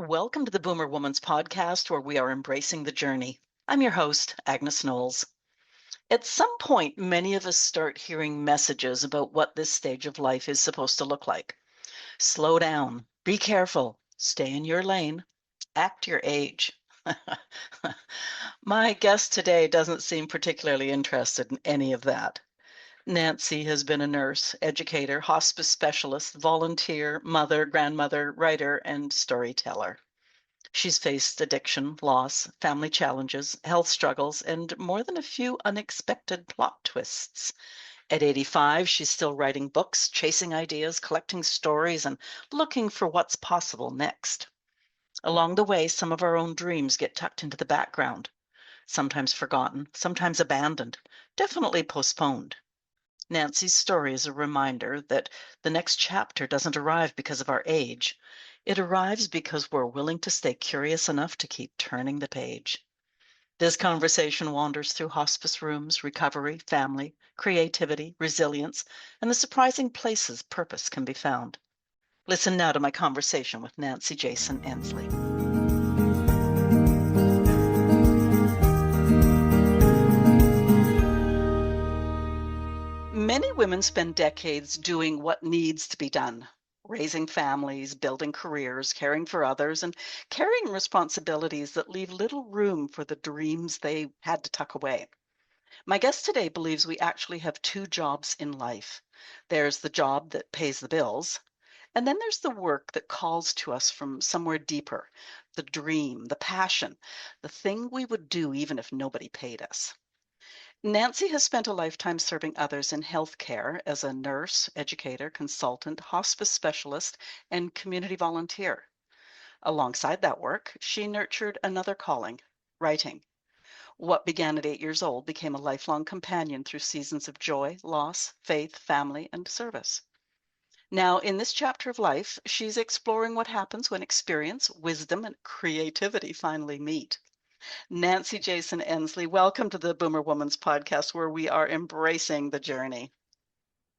Welcome to the Boomer Woman's podcast, where we are embracing the journey. I'm your host, Agnes Knowles. At some point, many of us start hearing messages about what this stage of life is supposed to look like. Slow down, be careful, stay in your lane, act your age. My guest today doesn't seem particularly interested in any of that. Nancy has been a nurse, educator, hospice specialist, volunteer, mother, grandmother, writer, and storyteller. She's faced addiction, loss, family challenges, health struggles, and more than a few unexpected plot twists. At 85, she's still writing books, chasing ideas, collecting stories, and looking for what's possible next. Along the way, some of our own dreams get tucked into the background, sometimes forgotten, sometimes abandoned, definitely postponed. Nancy's story is a reminder that the next chapter doesn't arrive because of our age. It arrives because we're willing to stay curious enough to keep turning the page. This conversation wanders through hospice rooms, recovery, family, creativity, resilience, and the surprising places purpose can be found. Listen now to my conversation with Nancy Jasin Ensley. Many women spend decades doing what needs to be done, raising families, building careers, caring for others, and carrying responsibilities that leave little room for the dreams they had to tuck away. My guest today believes we actually have two jobs in life. There's the job that pays the bills, and then there's the work that calls to us from somewhere deeper, the dream, the passion, the thing we would do even if nobody paid us. Nancy has spent a lifetime serving others in healthcare as a nurse, educator, consultant, hospice specialist, and community volunteer. Alongside that work, she nurtured another calling, writing. What began at 8 years old became a lifelong companion through seasons of joy, loss, faith, family, and service. Now, in this chapter of life, she's exploring what happens when experience, wisdom, and creativity finally meet. Nancy Jasin Ensley, welcome to the Boomer Woman's podcast, where we are embracing the journey.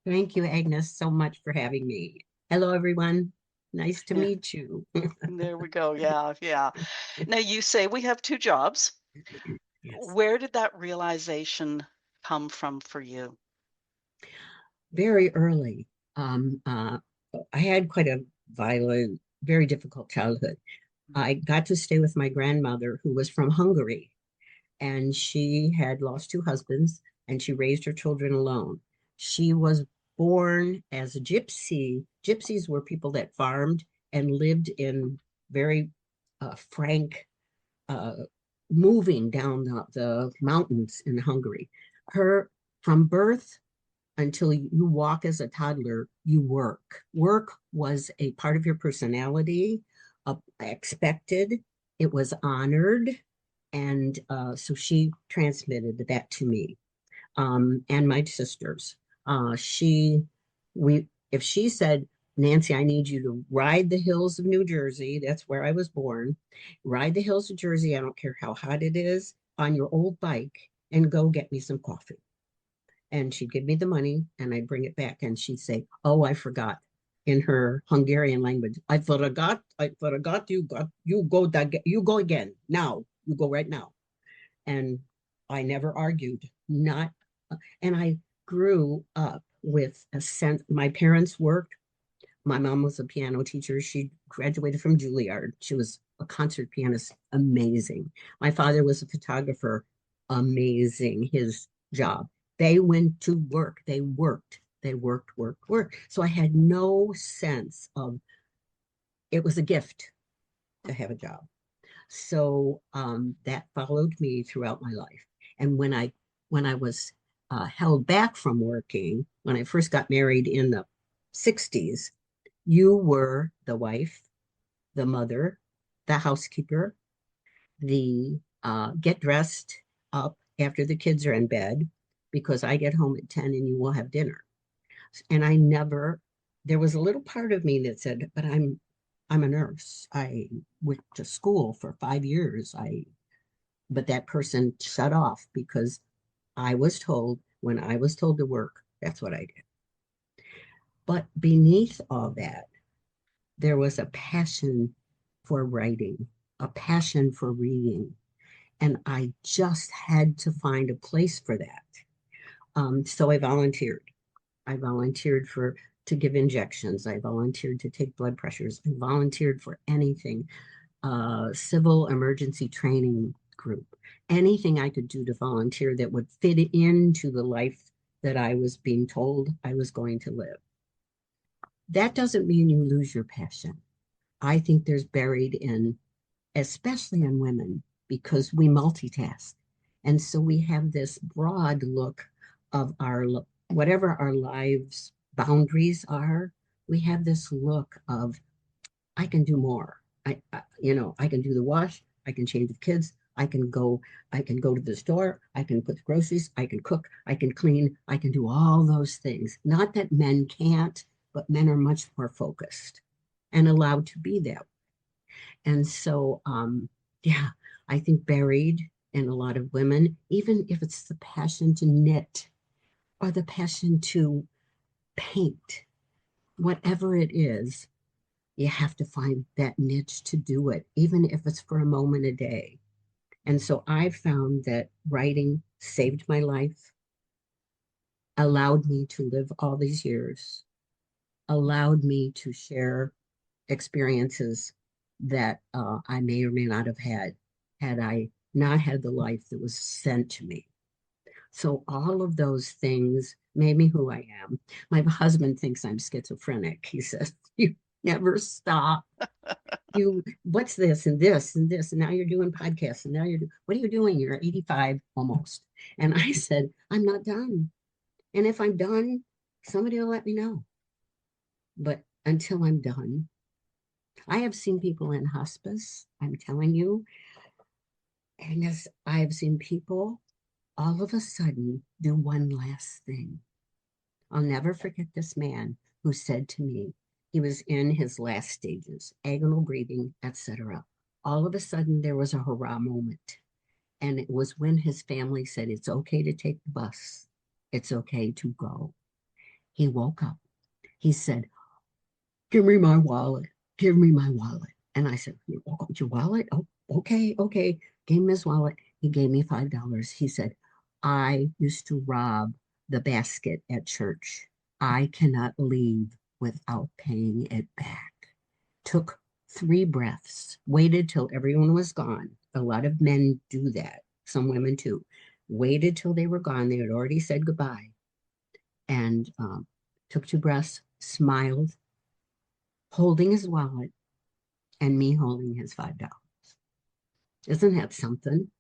Thank you, Agnes, so much for having me. Hello, everyone. Nice to Yeah, meet you. there we go. Yeah, yeah. Now, you say we have two jobs. Yes, Where did that realization come from for you? very early. Um, uh, I had quite a violent, very difficult childhood. I got to stay with my grandmother, who was from Hungary, and she had lost two husbands and she raised her children alone. She was born as a gypsy. Gypsies were people that farmed and lived in very frank uh, moving down the mountains in Hungary. Her from birth until you walk as a toddler, you work. Work was a part of your personality, expected. It was honored, and so she transmitted that to me and my sisters. She, we, if she said, Nancy, I need you to ride the hills of New Jersey. That's where I was born. Ride the hills of Jersey. I don't care how hot it is on your old bike and go get me some coffee. And she'd give me the money and I'd bring it back. And she'd say, oh, I forgot in her Hungarian language. I forgot you go again. Now, you go right now. And I never argued, not, and I grew up with a sense. My parents worked. My mom was a piano teacher. She graduated from Juilliard. She was a concert pianist, amazing. My father was a photographer, amazing. His job. They went to work. They worked. So I had no sense of it was a gift to have a job. So that followed me throughout my life. And when I was held back from working, when I first got married in the 60s, you were the wife, the mother, the housekeeper, the get dressed up after the kids are in bed because I get home at 10 and you will have dinner. And I never, there was a little part of me that said, but I'm a nurse. I went to school for 5 years. But that person shut off because I was told when I was told to work, that's what I did. But beneath all that, there was a passion for writing, a passion for reading. And I just had to find a place for that. So I volunteered. I volunteered for to give injections. I volunteered to take blood pressures. I volunteered for anything, civil emergency training group, anything I could do to volunteer that would fit into the life that I was being told I was going to live. That doesn't mean you lose your passion. I think there's buried in, especially in women, because we multitask. And so we have this broad look of our, whatever our lives' boundaries are, we have this look of, I can do more. I can do the wash, I can change the kids, I can go to the store, I can put the groceries, I can cook, I can clean, I can do all those things. Not that men can't, but men are much more focused and allowed to be that. And so, yeah, I think buried in a lot of women, even if it's the passion to knit or the passion to paint, whatever it is, you have to find that niche to do it, even if it's for a moment a day. And so I found that writing saved my life, allowed me to live all these years, allowed me to share experiences that I may or may not have had I not had the life that was sent to me. So all of those things made me who I am. My husband thinks I'm schizophrenic. He says, "You never stop. What's this and this and this? And now you're doing podcasts. And now what are you doing? You're 85 almost." And I said, "I'm not done. And if I'm done, somebody will let me know. But until I'm done, I have seen people in hospice, I'm telling you, and as I have seen people all of a sudden do one last thing. I'll never forget this man who said to me, he was in his last stages, agonal breathing, etc. All of a sudden, there was a hurrah moment. And it was when his family said, "It's okay to take the bus. It's okay to go." He woke up. He said, "Give me my wallet. Give me my wallet." And I said, "Your wallet? Oh, okay, okay." Gave him his wallet. He gave me $5. He said, "I used to rob the basket at church. I cannot leave without paying it back." Took 3 breaths, waited till everyone was gone. A lot of men do that, some women too. Waited till they were gone. They had already said goodbye. And took 2 breaths, smiled, holding his wallet, and me holding his $5. Isn't that something?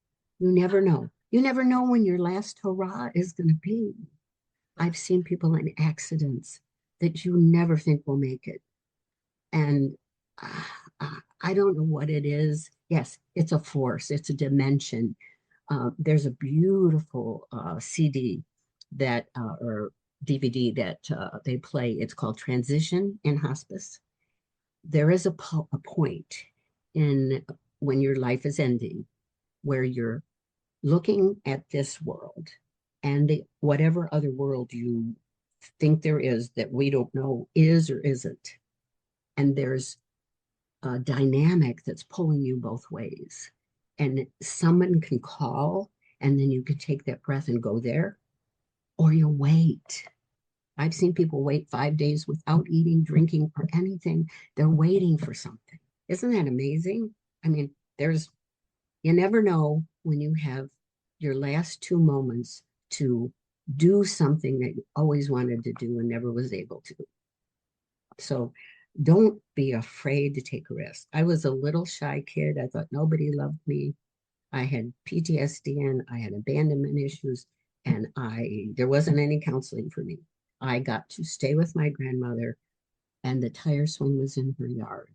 You never know. You never know when your last hurrah is going to be. I've seen people in accidents that you never think will make it. And I don't know what it is. Yes, it's a force, it's a dimension. There's a beautiful CD that, or DVD that they play. It's called Transition in Hospice. There is a point in when your life is ending where you're looking at this world and whatever other world you think there is that we don't know is or isn't. And there's a dynamic that's pulling you both ways. And someone can call, and then you can take that breath and go there, or you wait. I've seen people wait 5 days without eating, drinking, or anything. They're waiting for something. Isn't that amazing? I mean, you never know when you have your last 2 moments to do something that you always wanted to do and never was able to. So don't be afraid to take a risk. I was a little shy kid. I thought nobody loved me. I had PTSD and I had abandonment issues, and there wasn't any counseling for me. I got to stay with my grandmother, and the tire swing was in her yard.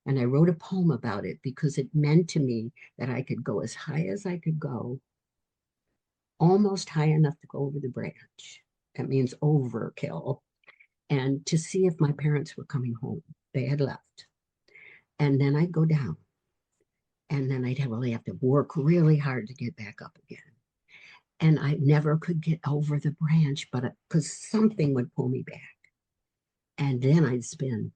And I wrote a poem about it because it meant to me that I could go as high as I could go, almost high enough to go over the branch. That means overkill. And to see if my parents were coming home. They had left. And then I'd go down. And then I'd really have to work really hard to get back up again. And I never could get over the branch, but because something would pull me back. And then I'd spin,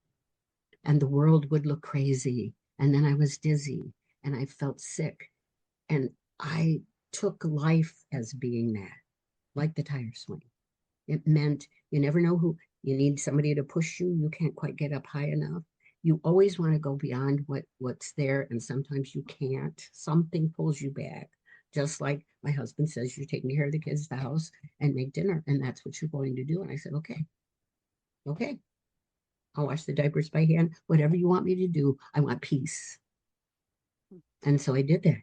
and the world would look crazy. And then I was dizzy and I felt sick. And I took life as being that, like the tire swing. It meant you never know who you need somebody to push you. You can't quite get up high enough. You always want to go beyond what's there, and sometimes you can't. Something pulls you back. Just like my husband says, you're taking care of the kids, the house, and make dinner, and that's what you're going to do. And I said, okay, okay, I'll wash the diapers by hand. Whatever you want me to do, I want peace. And so I did that.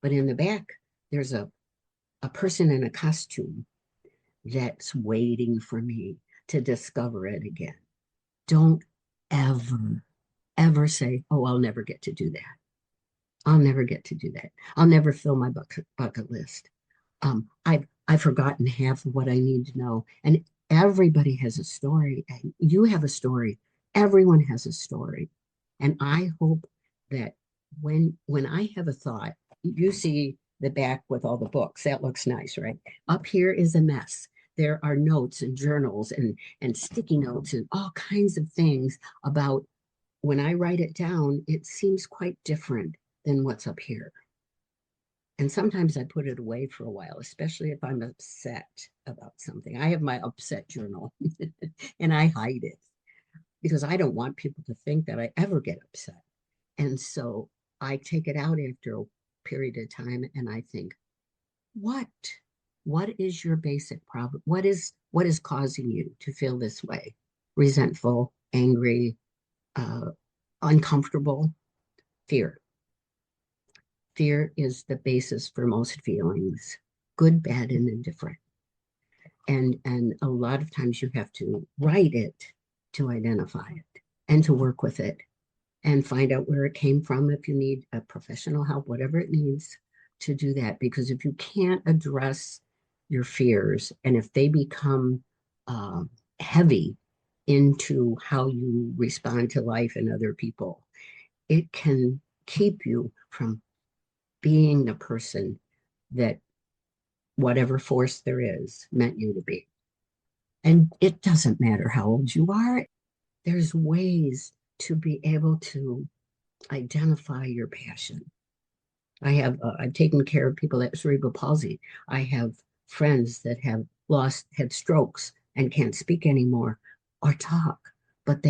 But in the back, there's a person in a costume that's waiting for me to discover it again. Don't ever, ever say, oh, I'll never get to do that. I'll never get to do that. I'll never fill my bucket list. I've forgotten half of what I need to know. And everybody has a story. And you have a story. Everyone has a story. And I hope that when I have a thought, you see the back with all the books. That looks nice, right? Up here is a mess. There are notes and journals and sticky notes and all kinds of things about when I write it down, it seems quite different than what's up here. And sometimes I put it away for a while, especially if I'm upset about something. I have my upset journal and I hide it because I don't want people to think that I ever get upset. And so I take it out after a period of time and I think, what? What is your basic problem? What is causing you to feel this way? Resentful, angry, uh, uncomfortable, fear. Fear is the basis for most feelings, good, bad, and indifferent. And a lot of times you have to write it to identify it and to work with it and find out where it came from if you need a professional help, whatever it needs to do that. Because if you can't address your fears and if they become uh, heavy into how you respond to life and other people, it can keep you from being the person that whatever force there is meant you to be. And it doesn't matter how old you are, there's ways to be able to identify your passion. I've taken care of people that have cerebral palsy. I have friends that have had strokes and can't speak anymore or talk, but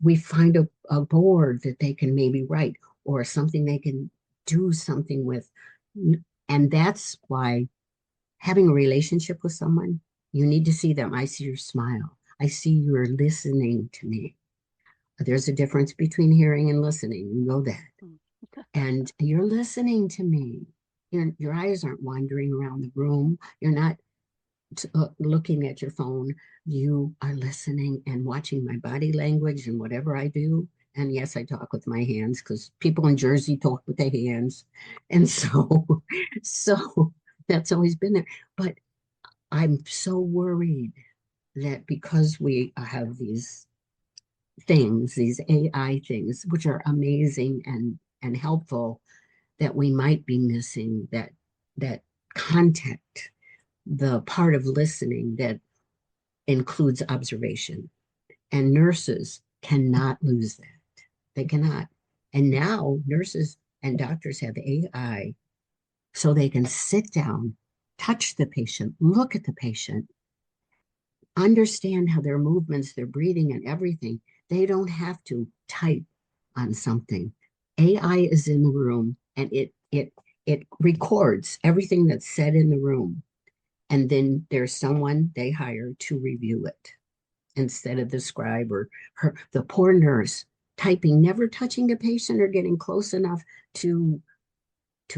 we find a board that they can maybe write or something they can do something with. And that's why having a relationship with someone, you need to see them. I see your smile. I see you're listening to me. There's a difference between hearing and listening. You know that. Mm. And you're listening to me. Your eyes aren't wandering around the room. You're not looking at your phone. You are listening and watching my body language and whatever I do. And yes, I talk with my hands because people in Jersey talk with their hands. And so, so that's always been there. But I'm so worried that because we have these things, these AI things, which are amazing and helpful, that we might be missing that contact, the part of listening that includes observation. And nurses cannot lose that. They cannot. And now nurses and doctors have AI so they can sit down, touch the patient, look at the patient, understand how their movements, their breathing, and everything. They don't have to type on something. AI is in the room and it records everything that's said in the room. And then there's someone they hire to review it instead of the scribe or the poor nurse typing, never touching a patient or getting close enough to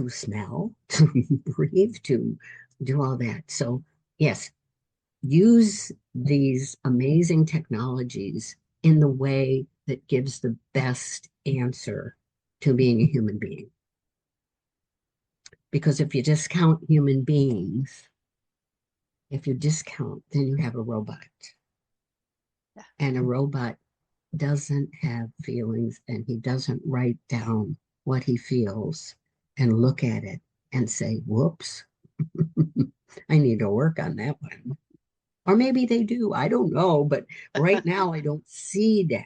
smell, to breathe, to do all that. So yes, use these amazing technologies in the way that gives the best answer to being a human being. Because if you discount human beings, if you discount, then you have a robot. Yeah. And a robot doesn't have feelings and he doesn't write down what he feels and look at it and say, whoops, I need to work on that one. Or maybe they do. I don't know. But right now, I don't see that.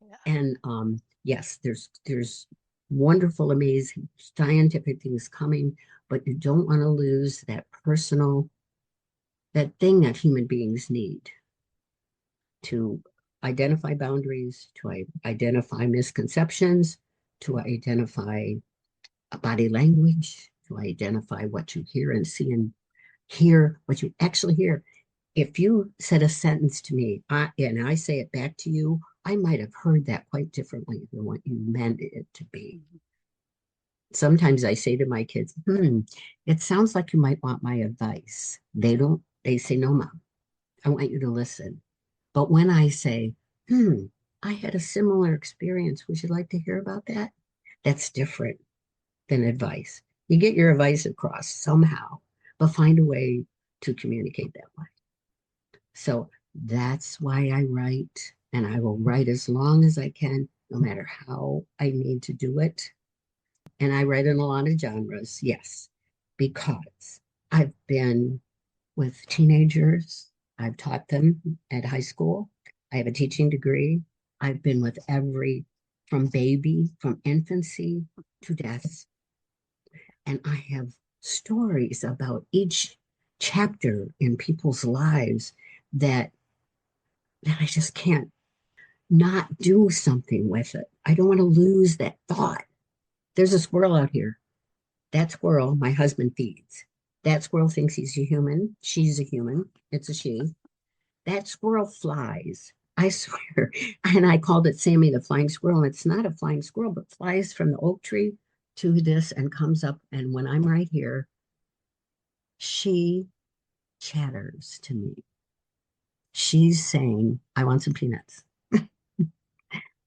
Yeah. And yes, there's wonderful, amazing scientific things coming, but you don't want to lose that personal, that thing that human beings need to identify boundaries, to identify misconceptions, to identify body language, to identify what you hear and see and hear what you actually hear. If you said a sentence to me and I say it back to you, I might have heard that quite differently than what you meant it to be. Mhm. Sometimes I say to my kids, it sounds like you might want my advice. They say, no, mom, I want you to listen. But when I say, I had a similar experience, would you like to hear about that? That's different than advice. You get your advice across somehow, but find a way to communicate that way. So that's why I write, and I will write as long as I can, no matter how I need to do it. And I write in a lot of genres, yes, because I've been with teenagers, I've taught them at high school, I have a teaching degree. I've been with from baby, from infancy to death. And I have stories about each chapter in people's lives that I just can't not do something with it. I don't want to lose that thought. There's a squirrel out here. That squirrel, my husband feeds. That squirrel thinks he's a human. She's a human. It's a she. That squirrel flies. I swear. And I called it Sammy the flying squirrel. And it's not a flying squirrel, but flies from the oak tree to this and comes up. And when I'm right here, she chatters to me. She's saying, I want some peanuts.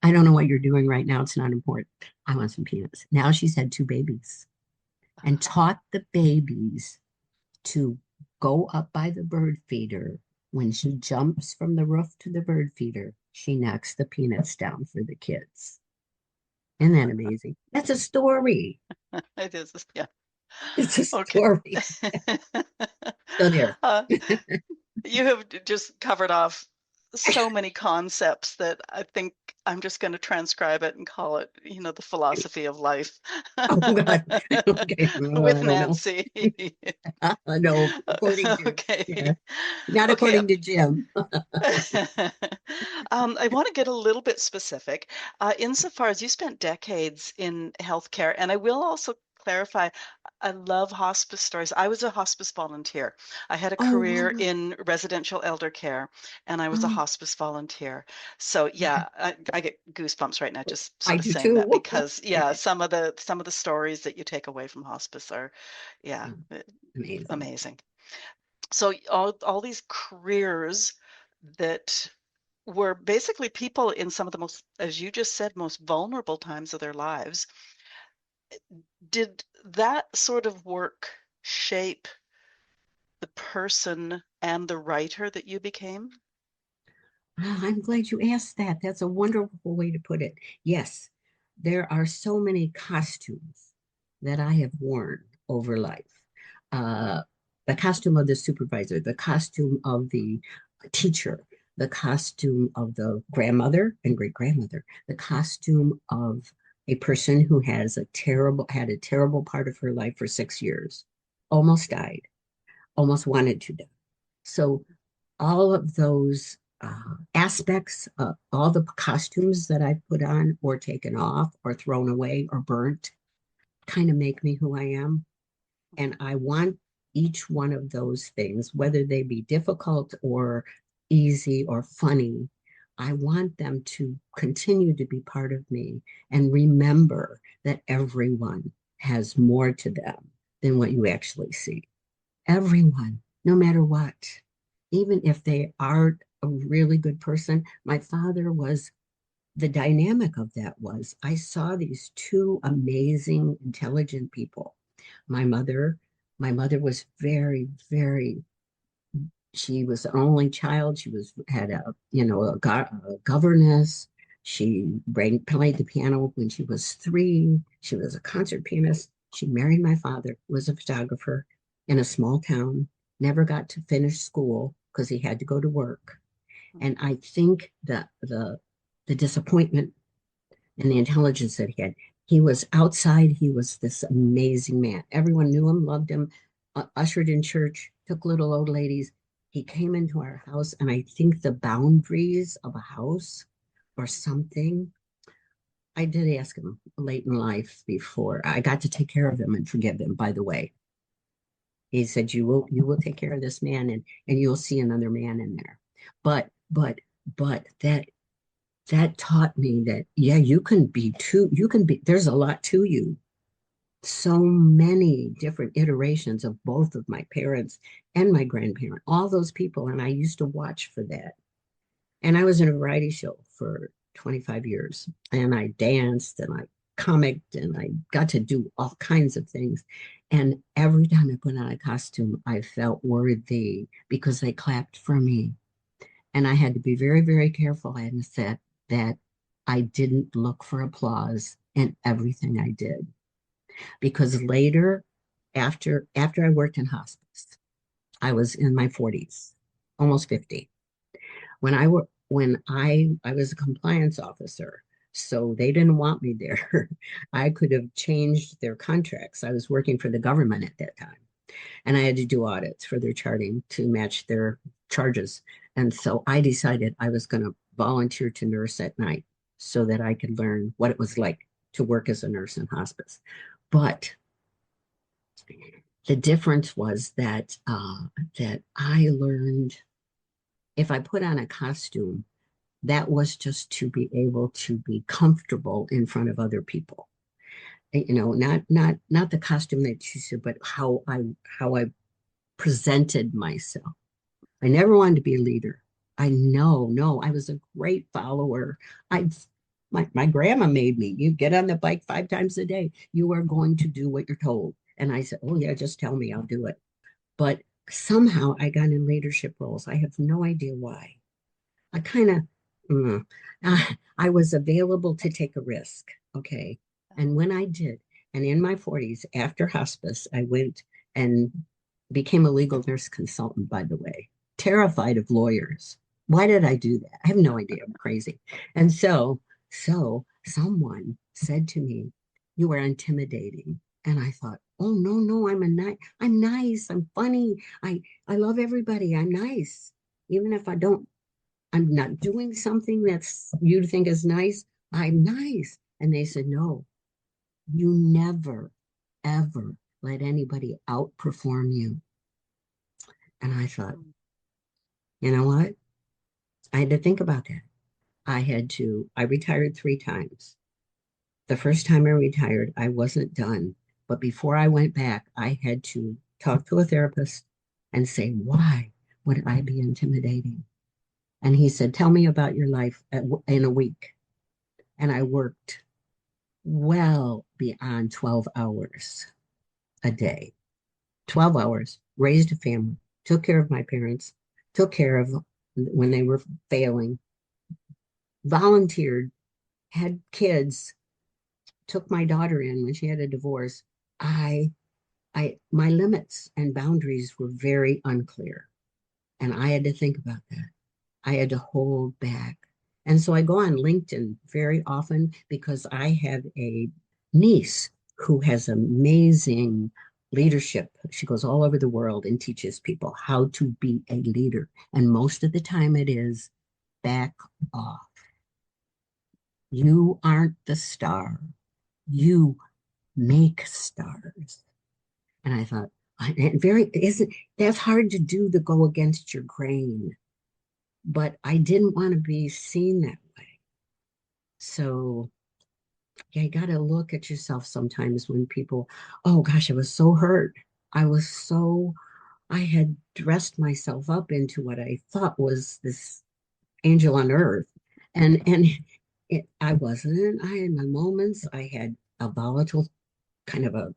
I don't know what you're doing right now. It's not important. I want some peanuts. Now she's had two babies and taught the babies to go up by the bird feeder. When she jumps from the roof to the bird feeder, she knocks the peanuts down for the kids. Isn't that amazing? That's a story. It is, yeah. It's a Okay. story. So there. Uh, you have just covered off so many concepts that I think I'm just going to transcribe it and call it, the philosophy of life Oh God. Okay. Well, with I don't know. Nancy. No, according to yeah, Okay. not Okay. according to Jim. I want to get a little bit specific. Insofar as you spent decades in healthcare, and I will also clarify, I love hospice stories. I was a hospice volunteer. I had a Oh, career wonderful. in residential elder care, and I was a Oh, hospice volunteer. So okay. yeah, I get goosebumps right now just I sort of do saying that too. because yeah, some of the stories that you take away from hospice are, yeah, Oh, amazing. amazing. So all these careers that were basically people in some of the most, as you just said, most vulnerable times of their lives. Did that sort of work shape the person and the writer that you became? Ah, I'm glad you asked that. That's a wonderful way to put it. Yes, there are so many costumes that I have worn over life. Uh, the costume of the supervisor, the costume of the teacher, the costume of the grandmother and great grandmother, the costume of a person who had a terrible part of her life for 6 years, almost died, almost wanted to die. So all of those aspects, all the costumes that I put on or taken off or thrown away or burnt kind of make me who I am. And I want each one of those things, whether they be difficult or easy or funny, I want them to continue to be part of me and remember that everyone has more to them than what you actually see. Everyone, no matter what, even if they are a really good person. My father was the dynamic of that was I saw these two amazing, intelligent people. My mother, my mother was very, very, she was an only child. She was had a governess. Played the piano when she was 3. She was a concert pianist. She married my father, was a photographer in a small town, never got to finish school because he had to go to work. And I think that the disappointment and the intelligence that he had He was outside. He was this amazing man. Everyone knew him, loved him, ushered in church, took little old ladies. He came into our house, and I think the boundaries of a house or something, I did ask him late in life before I got to take care of him and forgive him, by the way. He said, you will take care of this man, and you'll see another man in there. But that taught me that, yeah, you can be, there's a lot to you. So many different iterations of both of my parents and my grandparent, all those people. And I used to watch for that. And I was in a variety show for 25 years, and I danced and I comicked and I got to do all kinds of things. And every time I put on a costume, I felt worthy because they clapped for me. And I had to be very, very careful and said that I didn't look for applause in everything I did. Because later, after I worked in hospice, I was in my 40s, almost 50. When I was a compliance officer, so they didn't want me there. I could have changed their contracts. I was working for the government at that time, and I had to do audits for their charting to match their charges. And so I decided I was going to volunteer to nurse at night so that I could learn what it was like to work as a nurse in hospice. But the difference was that I learned if I put on a costume, that was just to be able to be comfortable in front of other people. Not the costume that you said, but how I presented myself. I never wanted to be a leader. I know, no, I was a great follower. I my grandma made me. You get on the bike 5 times a day. You are going to do what you're told. And I said, oh yeah, just tell me, I'll do it. But somehow I got in leadership roles. I have no idea why. I kind of, mm, I was available to take a risk. Okay. And when I did, and in my 40s, after hospice, I went and became a legal nurse consultant, by the way, terrified of lawyers. Why did I do that? I have no idea. I'm crazy. And so someone said to me, you are intimidating. And I thought, oh no, no, I'm nice. I'm funny. I love everybody. I'm nice. Even if I'm not doing something that's you think is nice, I'm nice. And they said, no, you never, ever let anybody outperform you. And I thought, you know what? I had to think about that. I retired 3 times. The first time I retired, I wasn't done. But before I went back, I had to talk to a therapist and say, why would I be intimidating? And he said, tell me about your life in a week. And I worked well beyond 12 hours a day. 12 hours, raised a family, took care of my parents, took care of when they were failing, volunteered, had kids, took my daughter in when she had a divorce. I my limits and boundaries were very unclear. And I had to think about that. I had to hold back. And so I go on LinkedIn very often because I have a niece who has amazing leadership. She goes all over the world and teaches people how to be a leader. And most of the time it is back off. You aren't the star. You make stars. And I thought, very isn't that's hard to do to go against your grain, but I didn't want to be seen that way. So yeah, you got to look at yourself sometimes when people, oh gosh, I was so hurt. I was so, I had dressed myself up into what I thought was this angel on earth. And I wasn't. I had my moments. I had a volatile, kind of a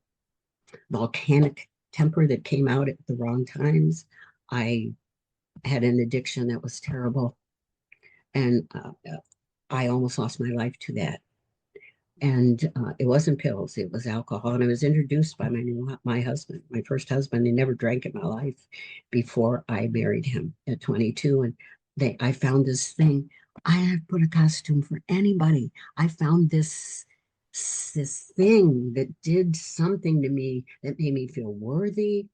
volcanic temper that came out at the wrong times. I had an addiction that was terrible. And I almost lost my life to that. And it wasn't pills, it was alcohol. And I was introduced by my husband, my first husband. He never drank in my life before I married him at 22. And I found this thing. I have put a costume for anybody. I found this this thing that did something to me that made me feel worthy,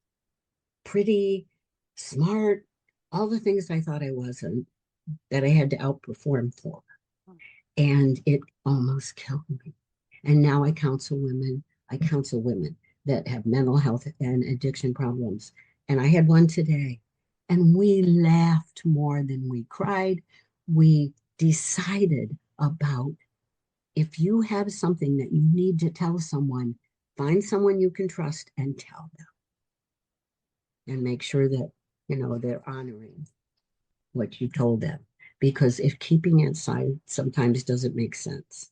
pretty, smart, all the things I thought I wasn't, that I had to outperform for. And it almost killed me. And now I counsel women that have mental health and addiction problems. And I had one today, and we laughed more than we cried. We decided about, if you have something that you need to tell someone, find someone you can trust and tell them, and make sure that, they're honoring what you told them. Because if keeping it inside sometimes doesn't make sense.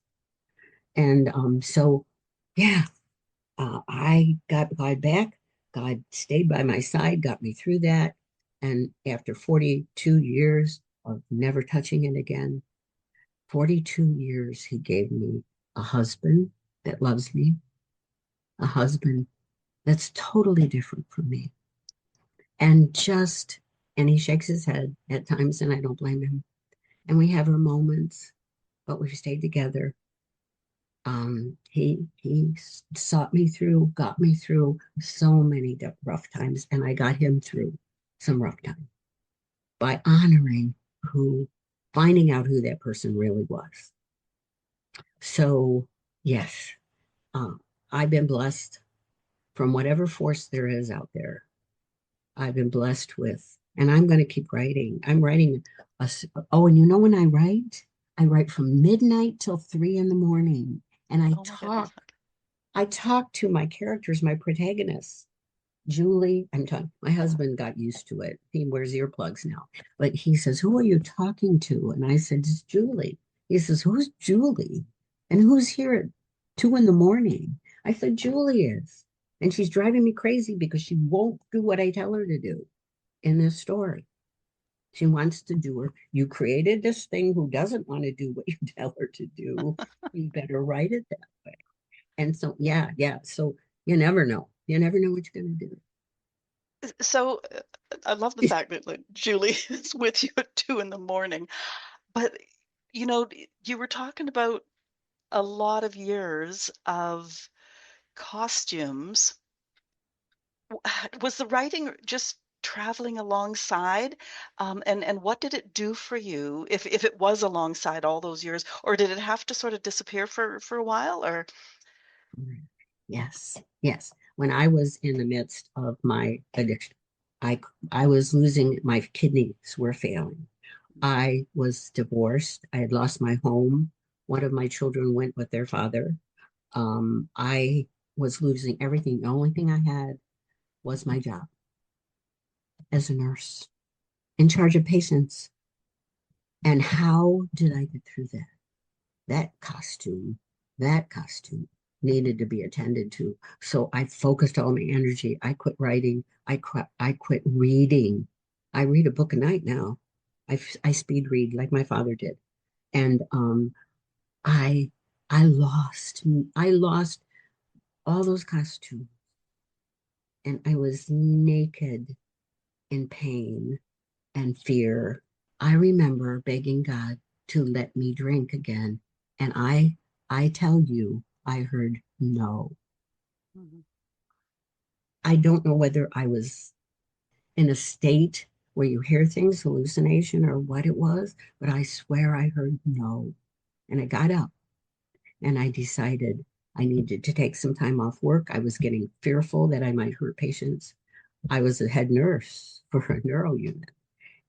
And so, yeah, I got God back. God stayed by my side, got me through that. And after 42 years of never touching it again, 42 years, he gave me a husband that loves me, a husband that's totally different from me. And and he shakes his head at times, and I don't blame him. And we have our moments, but we've stayed together. He sought me through, got me through so many rough times, and I got him through some rough time by honoring who, finding out who that person really was. So yes, uh, I've been blessed from whatever force there is out there. I've been blessed with, and I'm going to keep writing. I'm writing oh, and when I write from midnight till 3 in the morning, and Oh my goodness. I talk to my characters, my protagonists. Julie, I'm talking, my husband got used to it. He wears earplugs now, but he says, "Who are you talking to?" And I said, "It's Julie." He says, "Who's Julie? And who's here at 2 in the morning?" I said, "Julie is. And she's driving me crazy because she won't do what I tell her to do in this story. She wants to do her. You created this thing who doesn't want to do what you tell her to do. You better write it that way." And so, yeah, yeah. So you never know. You never know what you're going to do. So I love the fact that like Julie is with you at 2 in the morning. But you were talking about a lot of years of costumes. Was the writing just traveling alongside? And what did it do for you if it was alongside all those years, or did it have to sort of disappear for a while? Or Yes, yes. When I was in the midst of my addiction, I I was losing, my kidneys were failing. I was divorced. I had lost my home. One of my children went with their father. I was losing everything. The only thing I had was my job as a nurse in charge of patients. And how did I get through that? That costume, that costume needed to be attended to. So I focused all my energy. I quit writing. I quit reading. I read a book a night now. I speed read like my father did. And I I lost I lost all those costumes, and I was naked in pain and fear. I remember begging God to let me drink again. And I tell you, I heard no. Mhm. I don't know whether I was in a state where you hear things, hallucination, or what it was, but I swear I heard no. And I got up and I decided I needed to take some time off work. I was getting fearful that I might hurt patients. I was a head nurse for a neuro unit.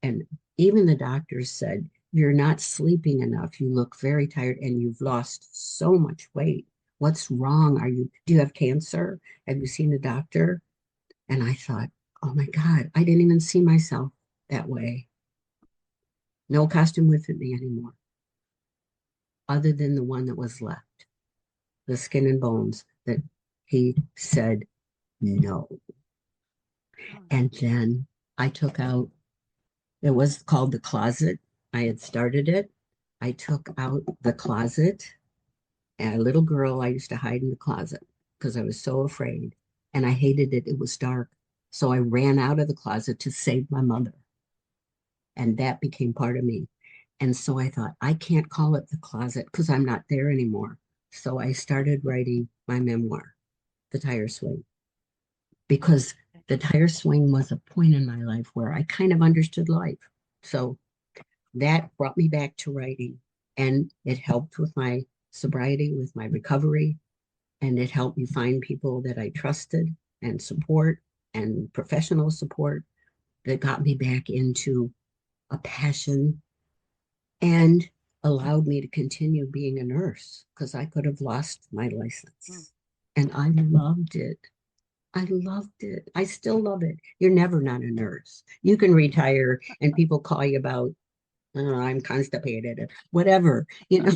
And even the doctors said, "You're not sleeping enough. You look very tired and you've lost so much weight. What's wrong? Do you have cancer? Have you seen a doctor?" And I thought, oh my God, I didn't even see myself that way. No costume would fit me anymore, other than the one that was left, the skin and bones that he said no. Mm. And then I took out, it was called the closet. I had started it. I took out the closet. And a little girl, I used to hide in the closet because I was so afraid. And I hated it. It was dark. So I ran out of the closet to save my mother. And that became part of me. And so I thought, I can't call it the closet because I'm not there anymore. So I started writing my memoir, The Tire Swing, because the tire swing was a point in my life where I kind of understood life. So that brought me back to writing, and it helped with my sobriety, with my recovery, and it helped me find people that I trusted and support and professional support that got me back into a passion and allowed me to continue being a nurse because I could have lost my Mm. license. And I loved it. I loved it. I still love it. You're never not a nurse. You can retire and people call you about, oh, I'm constipated, or whatever. You know,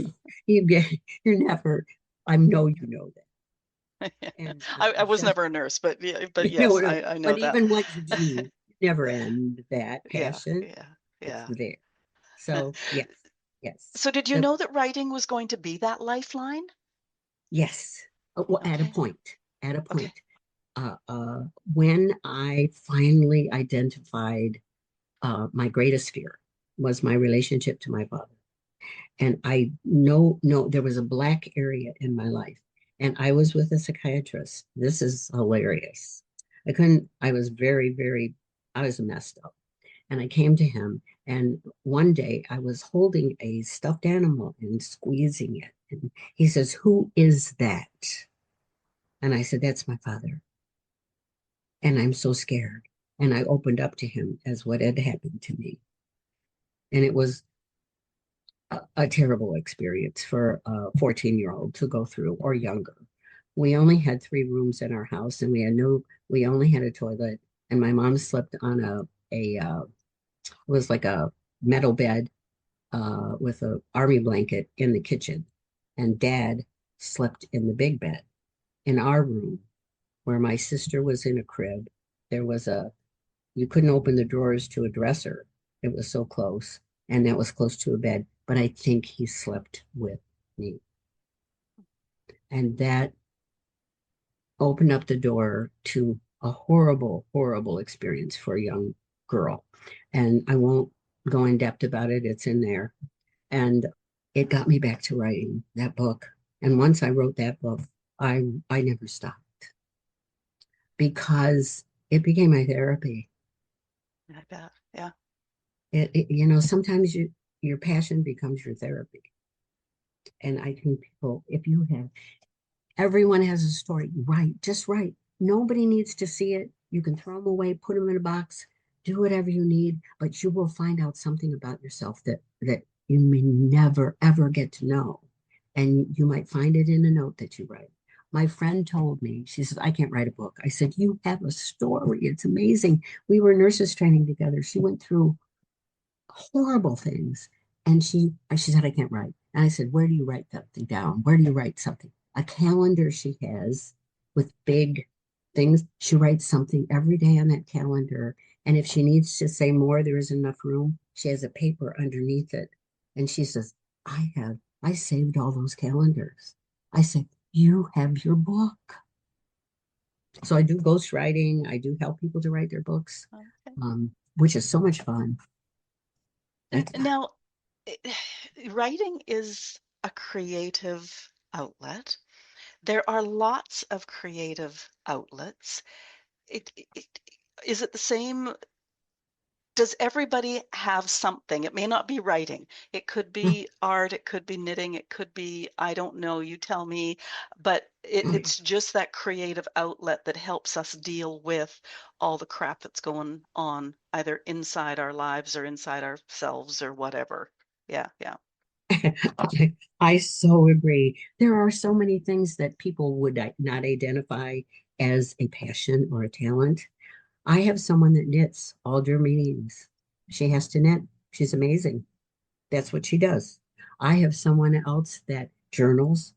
you get, you're never, I know you know that. And I was just, never a nurse, but yeah, but you know, yes, I know but that. even once you do, you never end that Yeah, passion. yeah, It's yeah. there. So, yes, yes. So did you The know that writing was going to be that lifeline? Yes. Well, at a Okay. point, at a Okay. point. Uh, uh, when I finally identified my greatest fear was my relationship to my father. And I know, no, there was a black area in my life. And I was with a psychiatrist. This is hilarious. I was I was messed up. And I came to him, and one day I was holding a stuffed animal and squeezing it. And he says, "Who is that?" And I said, "That's my father." And I'm so scared. And I opened up to him as what had happened to me. And it was a terrible experience for a 14-year-old to go through or younger. We only had 3 rooms in our house, and we only had a toilet. And my mom slept on it was like a metal bed with a army blanket in the kitchen. And dad slept in the big bed. In our room, where my sister was in a crib, there was you couldn't open the drawers to a dresser. It was so close, and that was close to a bed. But I think he slept with me. And that opened up the door to a horrible, horrible experience for a young girl. And I won't go in depth about it, it's in there. And it got me back to writing that book. And once I wrote that book, I never stopped because it became my therapy. I bet. Yeah. Sometimes your passion becomes your therapy. And I think people, if you have, everyone has a story, write, just write. Nobody needs to see it. You can throw them away, put them in a box, do whatever you need, but you will find out something about yourself that you may never ever get to know. And you might find it in a note that you write. My friend told me, she said, "I can't write a book." I said, "You have a story. It's amazing." We were nurses training together. She went through horrible things. And she said, "I can't write." And I said, "Where do you write something down? Where do you write something?" A calendar she has with big things. She writes something every day on that calendar. And if she needs to say more, there is enough room. She has a paper underneath it. And she says, I saved all those calendars. I said, "You have your book." So I do ghostwriting. I do help people to write their books, Okay. which is so much fun. That's Now, writing is a creative outlet. There are lots of creative outlets. It is it the same? Does everybody have something? It may not be writing. It could be art, it could be knitting, it could be, I don't know, you tell me, but it's just that creative outlet that helps us deal with all the crap that's going on either inside our lives or inside ourselves or whatever. Yeah, yeah. I so agree. There are so many things that people would not identify as a passion or a talent. I have someone that knits all their meetings. She has to knit. She's amazing. That's what she does. I have someone else that journals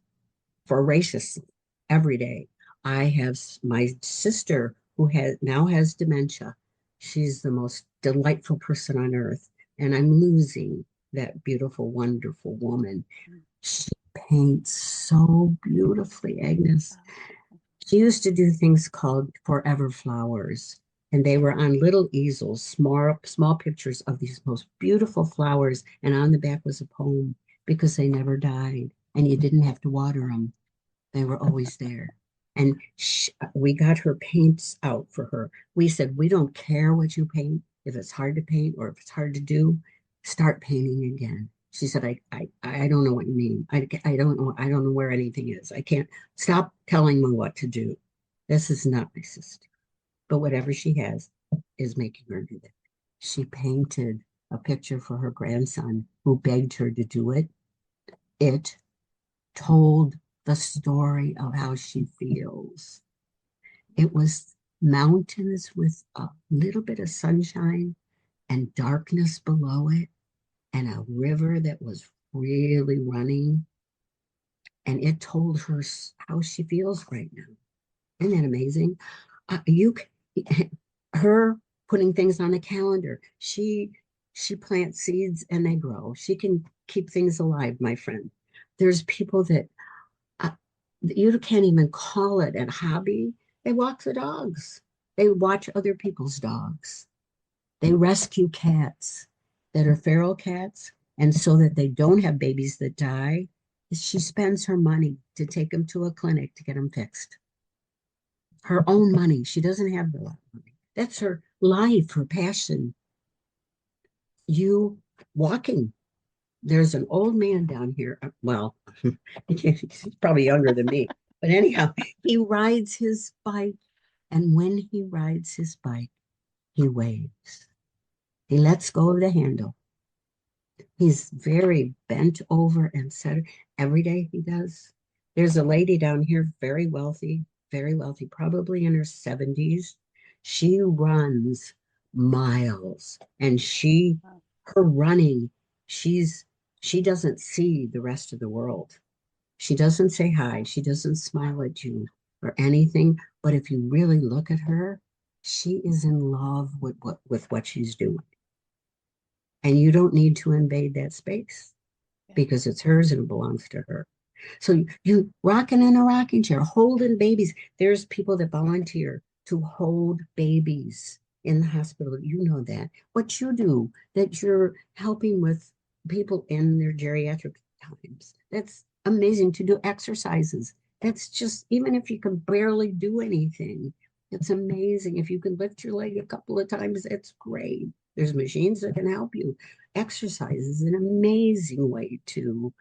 voraciously every day. I have my sister who has dementia. She's the most delightful person on earth, and I'm losing that beautiful, wonderful woman. Mm. She paints so beautifully, Agnes. Oh, She used to do things called forever flowers, and they were on little easels, small pictures of these most beautiful flowers, and on the back was a poem because they never died, and you didn't have to water them. They were always there. And we got her paints out for her. We said, we don't care what you paint. If it's hard to paint or if it's hard to do, start painting again. She said, I don't know what you mean. I don't know. I don't know where anything is. I can't stop telling me what to do. This is not my sister. But whatever she has is making her do that. She painted a picture for her grandson who begged her to do it. It told the story of how she feels. It was mountains with a little bit of sunshine and darkness below it, and a river that was really running. And it told her how she feels right now. Isn't that amazing? You, her putting things on a calendar. She plants seeds and they grow. She can keep things alive, my friend. There's people that uh, you can't even call it a hobby. They walk the dogs. They watch other people's dogs. They rescue cats that are feral cats. And so that they don't have babies that die, she spends her money to take them to a clinic to get them fixed. Her own money. She doesn't have a lot of money. That's her life, her passion. You walking. There's an old man down here. Well, he's probably younger than me. But anyhow, he rides his bike. And when he rides his bike, he waves. He lets go of the handle. He's very bent over and set. Every day he does. There's a lady down here, very wealthy, probably in her 70s. She runs miles and her running, she's, she doesn't see the rest of the world. She doesn't say hi. She doesn't smile at you or anything. But if you really look at her, she is in love with what she's doing. And you don't need to invade that space Yeah. because it's hers and it belongs to her. So you rocking in a rocking chair, holding babies. There's people that volunteer to hold babies in the hospital. You know that. What you do, that you're helping with people in their geriatric times. That's amazing to do exercises. That's just, even if you can barely do anything, it's amazing. If you can lift your leg a couple of times, that's great. There's machines that can help you. Exercise is an amazing way to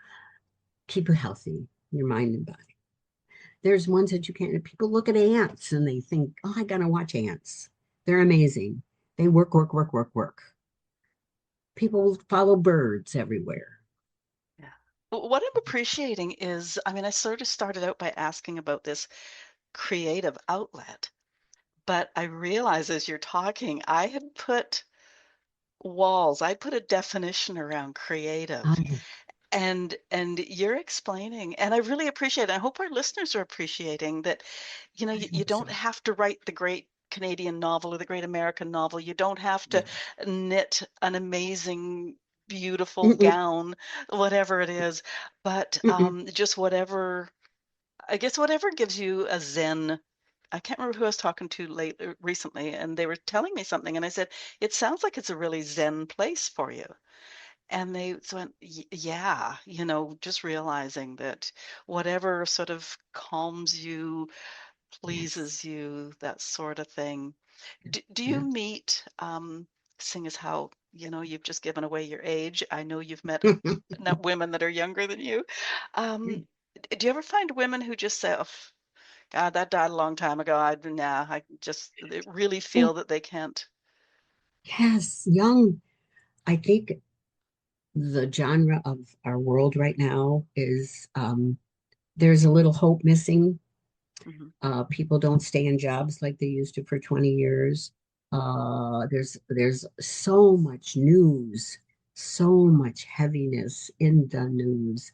keep you healthy, your mind and body. There's ones that you can't, people look at ants and they think, oh, I gotta watch ants. They're amazing. They work, work, work, work, work. People follow birds everywhere. Yeah. What I'm appreciating is, I mean, I sort of started out by asking about this creative outlet, but I realize as you're talking, I had put walls, I put a definition around creative. I, And you're explaining, and I really appreciate it. I hope our listeners are appreciating that, I you hope don't so. have to write the great Canadian novel or the great American novel. You don't have to No. knit an amazing, beautiful Mm-mm, gown, whatever it is, but mm-mm. just whatever, I guess whatever gives you a zen. I can't remember who I was talking to recently, and they were telling me something, and I said, it sounds like it's a really zen place for you. And they went, Yeah, just realizing that whatever sort of calms you, Yes. pleases you, that sort of thing. Do you Yeah. meet, seeing as how, you've just given away your age, I know you've met not women that are younger than you. Um, do you ever find women who just say, oh, God, that died a long time ago. I just they really Oh, feel that they can't. yes. Young. I think the genre of our world right now is there's a little hope missing. Mhm. People don't stay in jobs like they used to for 20 years. There's so much news, so much heaviness in the news,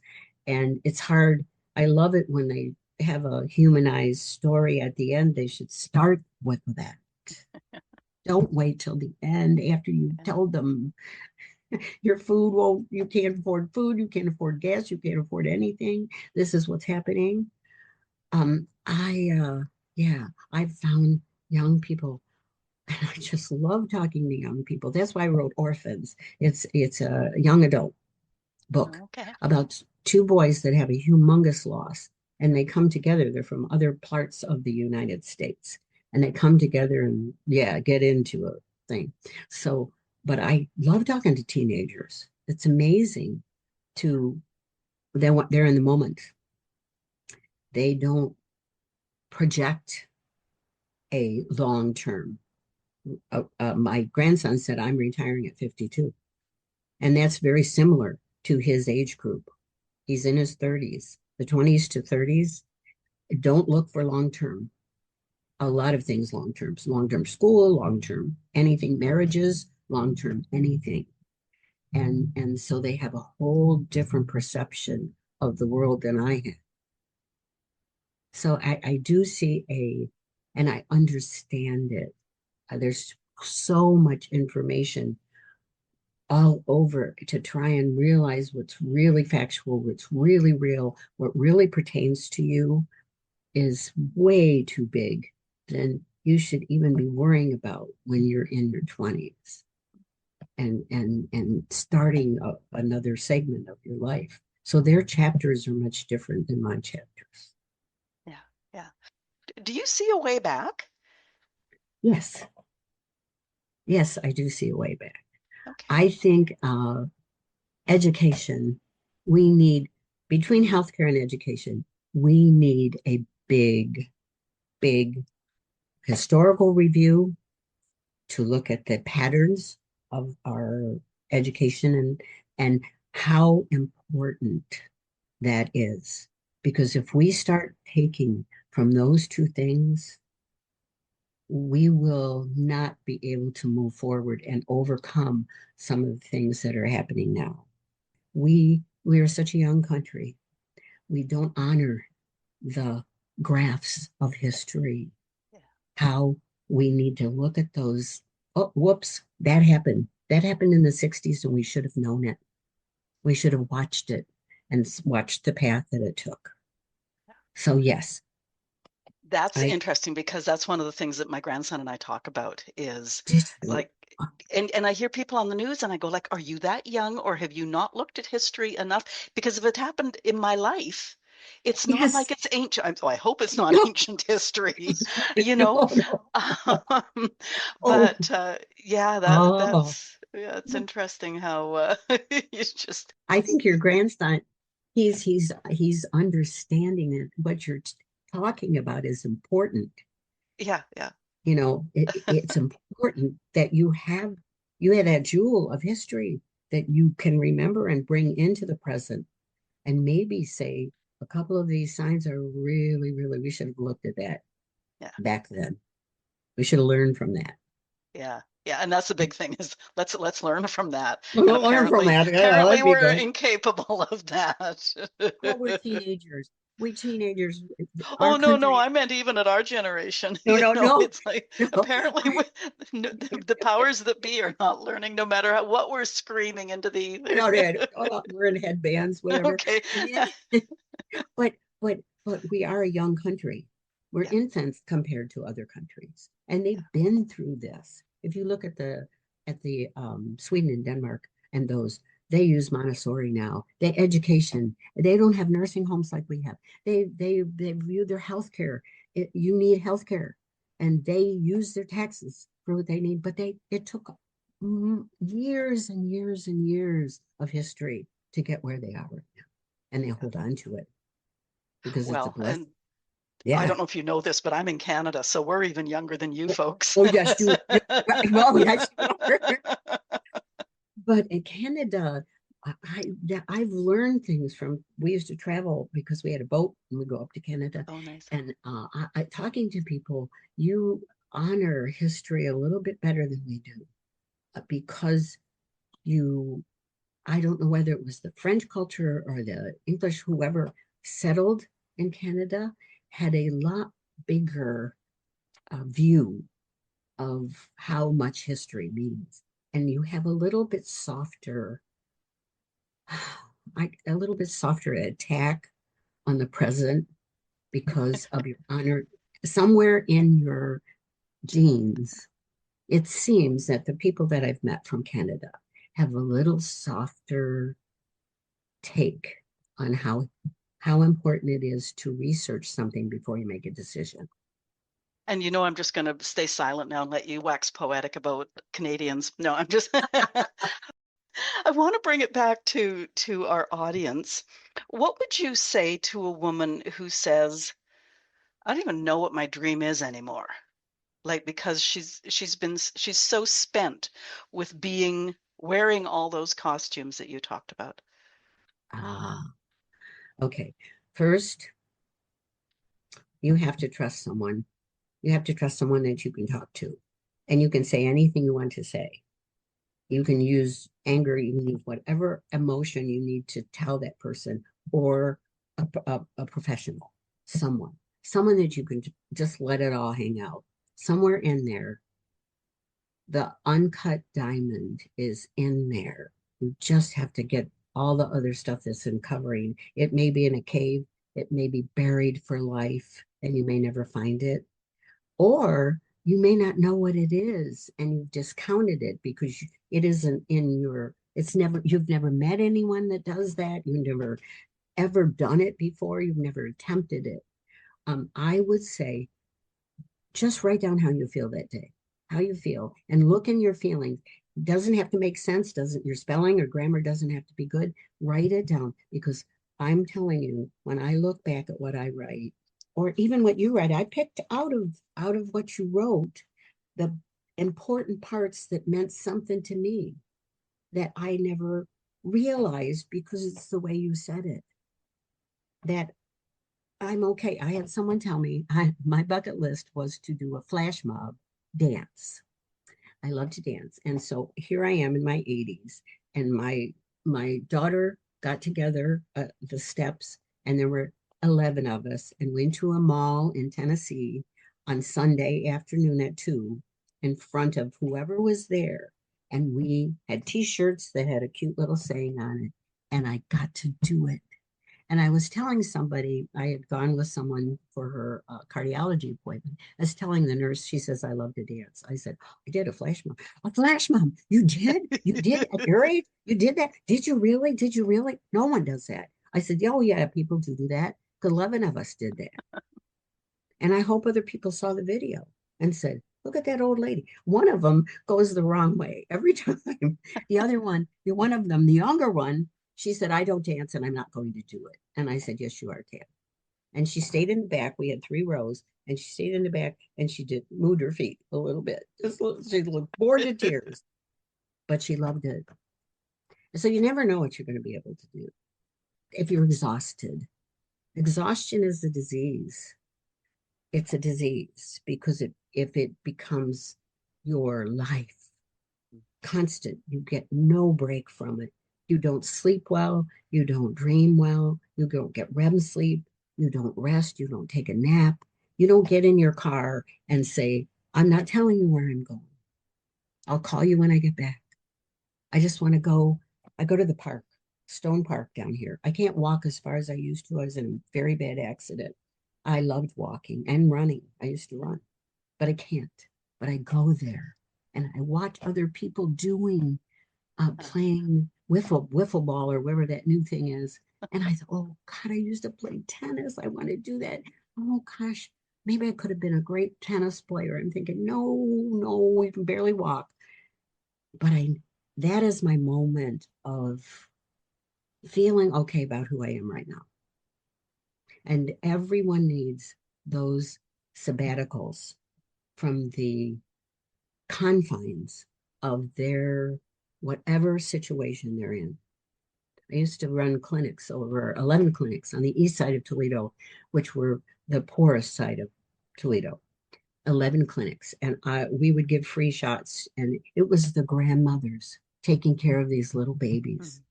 and it's hard. I love it when they have a humanized story at the end. They should start with that. Don't wait till the end after you Yeah. tell them your food won't, you can't afford food, you can't afford gas, you can't afford anything. This is what's happening. Yeah, I've found young people, and I just love talking to young people. That's why I wrote Orphans. It's a young adult book Okay. about two boys that have a humongous loss, and they come together. They're from other parts of the United States, and they come together and yeah, get into a thing. So, but I love talking to teenagers. It's amazing to they're in the moment. They don't project a long term. My grandson said, I'm retiring at 52. And that's very similar to his age group. He's in his 30s, the 20s to 30s. Don't look for long term. A lot of things long term school, long term anything, marriages, long term anything. And so they have a whole different perception of the world than I have. So I do see and I understand it. There's so much information all over to try and realize what's really factual, what's really real, what really pertains to you is way too big than you should even be worrying about when you're in your 20s and starting another segment of your life. So their chapters are much different than my chapters. Yeah, yeah. Do you see a way back? Yes, yes, I do see a way back. Okay. I think education, we need, between healthcare and education, we need a big, big historical review to look at the patterns of our education and how important that is. Because if we start taking from those two things, we will not be able to move forward and overcome some of the things that are happening now. We are such a young country. We don't honor the graphs of history, Yeah. how we need to look at those. Oh, whoops, that happened. That happened in the 60s, and we should have known it. We should have watched it and watched the path that it took. So, yes, That's I interesting because that's one of the things that my grandson and I talk about is did. like, and I hear people on the news and I go like, are you that young or have you not looked at history enough? Because if it happened in my life, it's not Yes. like it's ancient. I hope it's not No, ancient history, you know? no, no. Um, Oh, but yeah, oh. yeah, it's interesting how it's just, I think your grandson, he's understanding that what you're talking about is important. yeah, yeah, It's important that you had that jewel of history that you can remember and bring into the present and maybe say a couple of these signs are really, really, we should have looked at that yeah. back then. We should have learned from that. Yeah. Yeah, and that's the big thing is let's learn from that. And We'll learn from that. Yeah, apparently that'd be we're good. incapable of that. Well, we're teenagers. We teenagers, our Oh no, no, country. I meant even at our generation. No, no, no, It's like no. apparently the powers that be are not learning no matter what we're screaming into the I ether. know that. We're in headbands, whatever. Okay. Yeah. But we are a young country. We're Yeah, infants compared to other countries, and yeah, they've been through this. If you look at the Sweden and Denmark and those, they use Montessori now. They education. They don't have nursing homes like we have. They view their health care. You need health care, and they use their taxes for what they need. But it took years and years and years of history to get where they are right now, and they yeah. hold on to it because it's a Well, blessing. and I Yeah. don't know if you know this, but I'm in Canada, so we're even younger than you Oh, folks. oh, yes, you. Well, yes, but in Canada, I've learned things from. We used to travel because we had a boat and we go up to Canada, Oh, nice. and talking to people, you honor history a little bit better than we do because you. I don't know whether it was the French culture or the English, whoever settled in Canada, had a lot bigger view of how much history means. And you have a little bit softer, a little bit softer attack on the present because of your honor. Somewhere in your genes, it seems that the people that I've met from Canada have a little softer take on how important it is to research something before you make a decision. And I'm just going to stay silent now and let you wax poetic about Canadians. No, I'm just I want to bring it back to our audience. What would you say to a woman who says, "I don't even know what my dream is anymore." Like because she's so spent with being wearing all those costumes that you talked about. Ah, okay. First, you have to trust someone. You have to trust someone that you can talk to. And you can say anything you want to say. You can use anger, you can use whatever emotion you need to tell that person, or a professional, someone that you can just let it all hang out. Somewhere in there, the uncut diamond is in there. You just have to get all the other stuff that's in covering. It may be in a cave, it may be buried for life, and you may never find it. Or you may not know what it is and you've discounted it because it isn't in your, you've never met anyone that does that. You've never ever done it before. You've never attempted it. I would say just write down how you feel that day, how you feel, and look in your feelings. Doesn't have to make sense. Doesn't your spelling or grammar doesn't have to be good. Write it down because I'm telling you, when I look back at what I write, or even what you write, I picked out of what you wrote the important parts that meant something to me that I never realized because it's the way you said it. That I'm okay. I had someone tell me my bucket list was to do a flash mob dance. I love to dance. And so here I am in my 80s, and my daughter got together the steps, and there were 11 of us, and went to a mall in Tennessee on Sunday afternoon at 2 in front of whoever was there. And we had t-shirts that had a cute little saying on it. And I got to do it. And I was telling somebody, I had gone with someone for her cardiology appointment. I was telling the nurse, she says, I love to dance. I said, I did a flash mob. A flash mob? You did? You did at your age? You did that? Did you really? Did you really? No one does that. I said, oh, yeah, people do that. 11 of us did that. And I hope other people saw the video and said, look at that old lady. One of them goes the wrong way every time. The other one, one of them, the younger one, she said, I don't dance and I'm not going to do it. And I said, yes, you are, Tam. And she stayed in the back. We had 3 rows, and she stayed in the back and she did moved her feet a little bit. She looked bored to tears, but she loved it. So you never know what you're going to be able to do if you're exhausted. Exhaustion is a disease. It's a disease because if it becomes your life, constant, you get no break from it. You don't sleep well, you don't dream well, you don't get REM sleep, you don't rest, you don't take a nap, you don't get in your car and say, I'm not telling you where I'm going. I'll call you when I get back. I just want to go. I go to the park, Stone Park down here. I can't walk as far as I used to. I was in a very bad accident. I loved walking and running. I used to run, but I can't. But I go there and I watch other people doing playing wiffle ball or whatever that new thing is. And I thought, oh God, I used to play tennis. I want to do that. Oh gosh, maybe I could have been a great tennis player. I'm thinking, no, no, we can barely walk. But that is my moment of feeling okay about who I am right now. And everyone needs those sabbaticals from the confines of their whatever situation they're in. I used to run clinics, over 11 clinics on the east side of Toledo, which were the poorest side of Toledo. 11 clinics. And we would give free shots. And it was the grandmothers taking care of these little babies.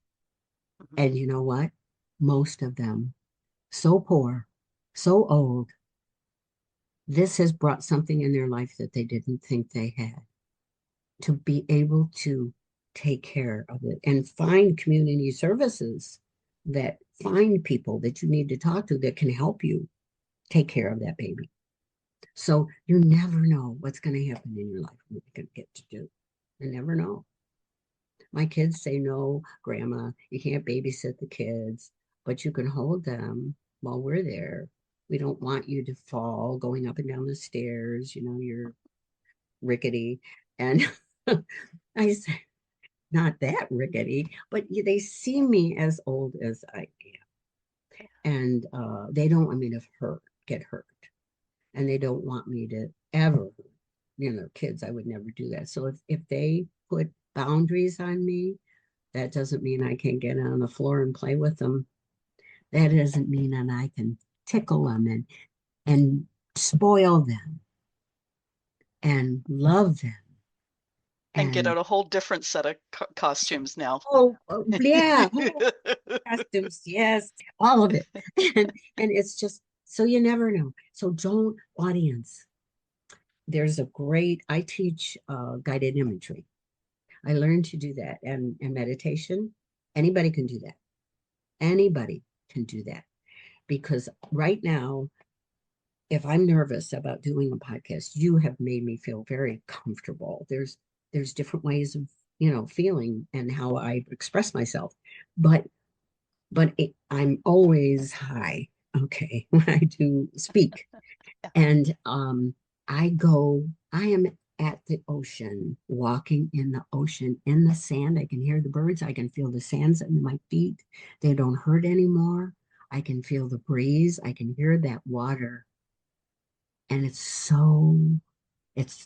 Mm-hmm. And you know what? Most of them, so poor, so old, this has brought something in their life that they didn't think they had. To be able to take care of it and find community services that find people that you need to talk to that can help you take care of that baby. So you never know what's going to happen in your life, what you're going to get to do. You never know. My kids say, no, grandma, you can't babysit the kids. but you can hold them while we're there. We don't want you to fall going up and down the stairs. You know, you're rickety. And I said, not that rickety, but they see me as old as I am. And they don't want me to get hurt. And they don't want me to ever, kids, I would never do that. So if they put boundaries on me, that doesn't mean I can get on the floor and play with them. That doesn't mean that I can tickle them and spoil them and love them. And get And out a whole different set of costumes now. oh yeah, costumes, yes, all of it. And it's just so you never know. So don't audience. There's a great, I teach guided imagery. I learned to do that and meditation. Anybody can do that. Anybody can do that. Because right now, if I'm nervous about doing a podcast, you have made me feel very comfortable. There's different ways of, feeling and how I express myself. But I'm always high, okay, when I do speak. Yeah. And I am at the ocean, walking in the ocean, in the sand. I can hear the birds. I can feel the sands under my feet. They don't hurt anymore. I can feel the breeze. I can hear that water. And it's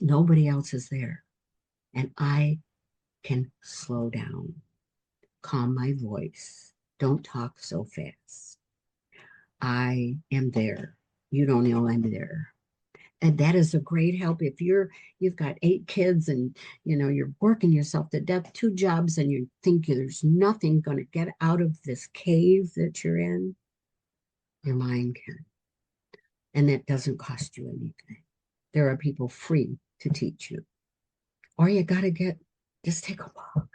nobody else is there. And I can slow down, calm my voice. Don't talk so fast. I am there. You don't know I'm there. And that is a great help if you've got 8 kids and you're working yourself to death, 2 jobs, and you think there's nothing going to get out of this cave that you're in. Your mind can, and that doesn't cost you anything. There are people free to teach you. Or you got to just take a walk,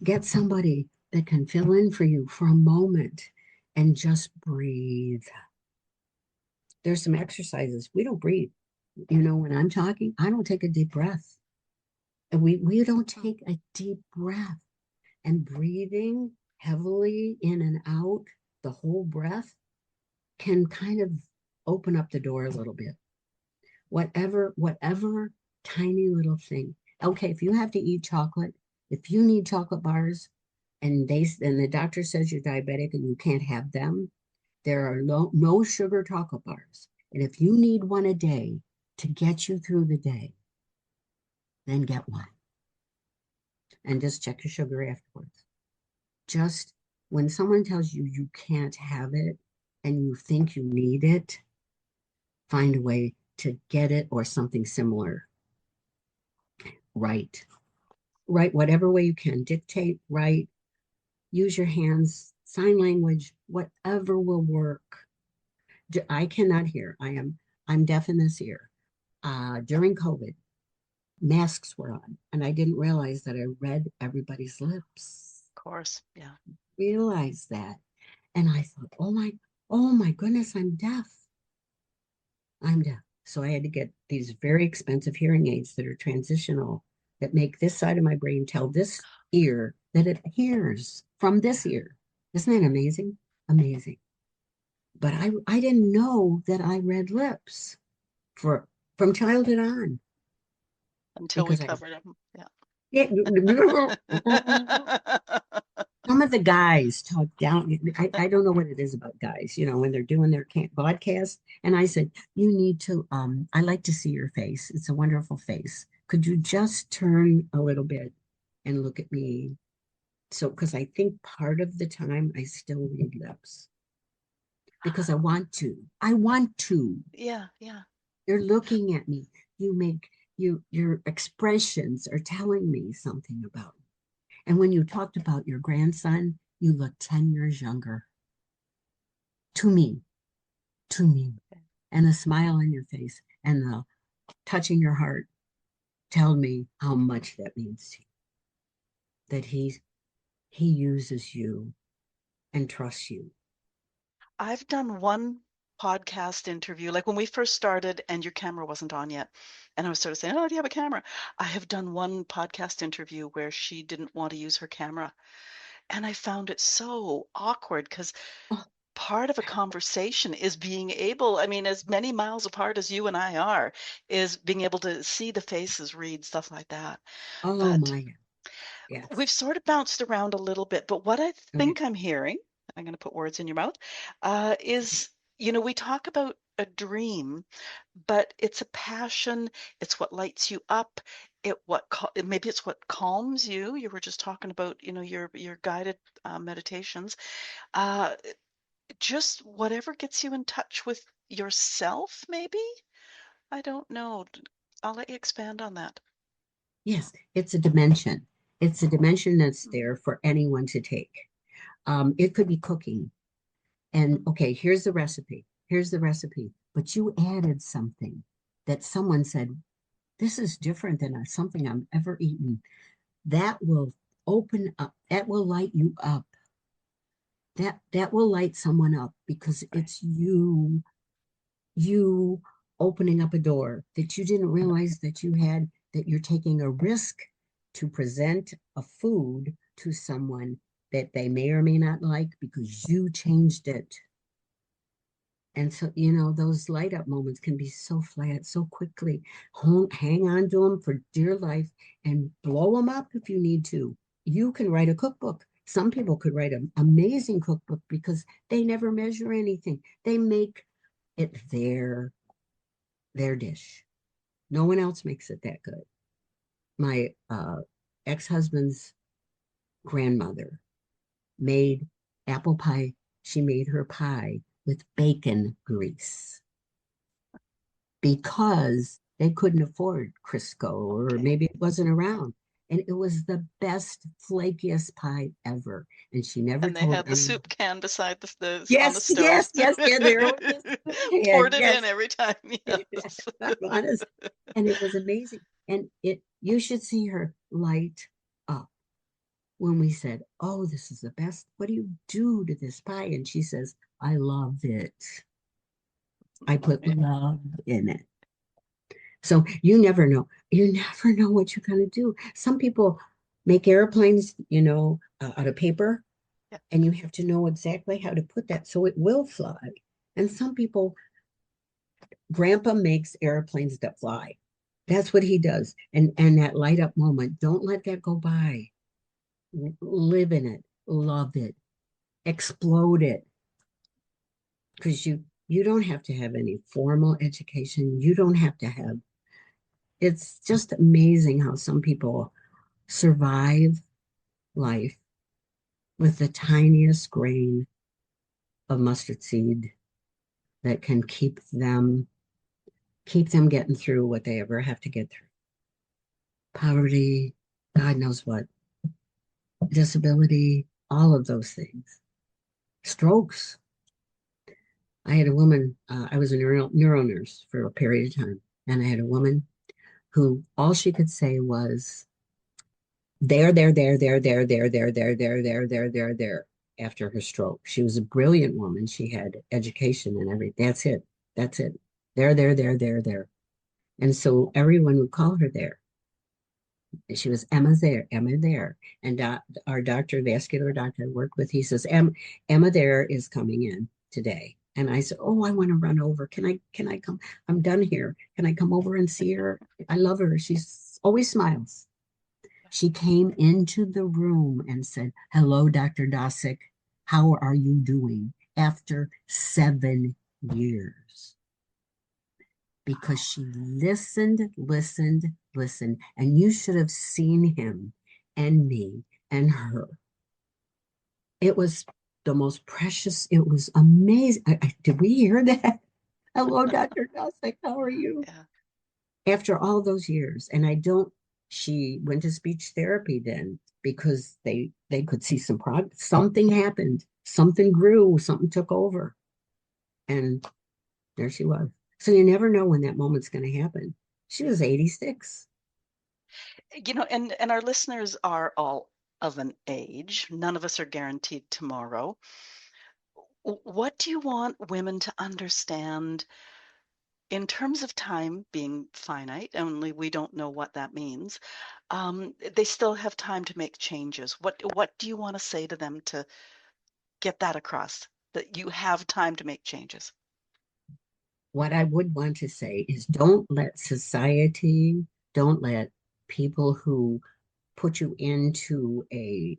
get somebody that can fill in for you for a moment and just breathe. There's some exercises. We don't breathe. When I'm talking, I don't take a deep breath. And we don't take a deep breath. And breathing heavily in and out, the whole breath can kind of open up the door a little bit. Whatever tiny little thing. Okay, if you have to eat chocolate, if you need chocolate bars and the doctor says you're diabetic and you can't have them, there are no sugar chocolate bars. And if you need one a day to get you through the day, then get one. And just check your sugar afterwards. Just when someone tells you you can't have it and you think you need it, find a way to get it or something similar. Write whatever way you can. Dictate, write, use your hands, sign language, whatever will work. I cannot hear. I'm deaf in this ear. During COVID, masks were on, and I didn't realize that I read everybody's lips. Of course, yeah. Realize that, and I thought, oh my goodness, I'm deaf. I'm deaf. So I had to get these very expensive hearing aids that are transitional that make this side of my brain tell this ear that it hears from this ear. Isn't that amazing? Amazing. But I didn't know that I read lips for from childhood on Until we because covered them. Yeah. yeah, some of the guys talk down. I don't know what it is about guys, when they're doing their podcast. And I said, you need to, I like to see your face. It's a wonderful face. Could you just turn a little bit and look at me? So, because I think part of the time I still read lips because I want to. I want to. Yeah, yeah. You're looking at me. Your expressions are telling me something about me. And when you talked about your grandson, you look 10 years younger. To me, to me. And the smile on your face and the touching your heart tell me how much that means to you. That he uses you and trusts you. I've done one podcast interview, like when we first started and your camera wasn't on yet. And I was sort of saying, oh, do you have a camera? I have done one podcast interview where she didn't want to use her camera. And I found it so awkward because Oh, part of a conversation is being able, I mean, as many miles apart as you and I are, is being able to see the faces, read, stuff like that. oh But my, yes. we've sort of bounced around a little bit, but what I Okay. think I'm hearing, I'm going to put words in your mouth, is, we talk about a dream, but it's a passion. It's what lights you up. Maybe it's what calms you. You were just talking about, your guided meditations. Uh, just whatever gets you in touch with yourself, maybe. I don't know. I'll let you expand on that. Yes, it's a dimension. It's a dimension that's Mm, there for anyone to take. It could be cooking. And mm, okay, here's the recipe. Here's the recipe. But you added something that someone said, this is different than something I've ever eaten. That will open up, that will light you up. That will light someone up because right. it's you opening up a door that you didn't realize that you had, that you're taking a risk to present a food to someone that they may or may not like because you changed it. And so, those light up moments can be so flat so quickly. Hang on to them for dear life and blow them up if you need to. You can write a cookbook. Some people could write an amazing cookbook because they never measure anything. They make it their dish. No one else makes it that good. My ex-husband's grandmother made apple pie. She made her pie with bacon grease because they couldn't afford Crisco, or Okay. maybe it wasn't around. And it was the best, flakiest pie ever. And she never And they told had the anyone. soup can beside on the Yes, stove. yes, yes. And there was this Poured pan. it in Yes, every time. Yes. I'm honest. And it was amazing. And you should see her light up when we said, "Oh, this is the best. What do you do to this pie?" And she says, "I love it. I put Yeah. love in it." So you never know. You never know what you're going to do. Some people make airplanes, out of paper, Yeah. and you have to know exactly how to put that so it will fly. And some people, grandpa makes airplanes that fly. That's what he does. And that light up moment, don't let that go by. Live in it, love it, explode it, because you don't have to have any formal education. You don't have to have. It's just amazing how some people survive life with the tiniest grain of mustard seed that can keep them getting through what they ever have to get through. Poverty, God knows what, disability, all of those things. Strokes. I had a woman, I was a neuro nurse for a period of time, and I had a woman who all she could say was, there after her stroke. She was a brilliant woman. She had education and everything. That's it. That's it. There. And so everyone would call her there. And she was Emma there, Emma there. And our doctor, vascular doctor I work with, he says, Emma there is coming in today. And I said, oh, I want to run over. Can I come? I'm done here. Can I come over and see her? I love her. She's always smiles. She came into the room and said, hello, Dr. Dosick. How are you doing after 7 years? Because Wow. she listened. And you should have seen him and me and her. It was the most precious, it was amazing. Did we hear that? Hello, Dr. Dosick. How are you? Yeah. After all those years. And I don't, she went to speech therapy then because they could see some progress. Something happened, something grew, something took over, and there she was. So you never know when that moment's going to happen. She Yeah. was 86. And our listeners are all of an age. None of us are guaranteed tomorrow. What do you want women to understand in terms of time being finite, only we don't know what that means, they still have time to make changes. What do you want to say to them to get that across? That you have time to make changes. What I would want to say is don't let society, don't let people who put you into a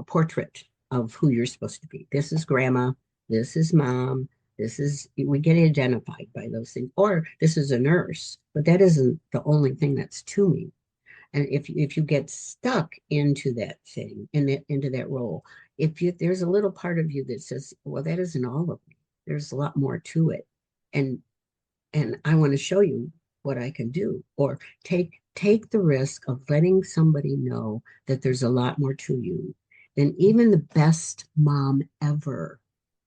portrait of who you're supposed to be. This is grandma, this is mom, this is, we get identified by those things, or this is a nurse, but that isn't the only thing that's to me. And if you get stuck into that thing, into that role, if you there's a little part of you that says, well, that isn't all of me. There's a lot more to it. And I want to show you what I can do. Or take the risk of letting somebody know that there's a lot more to you than even the best mom ever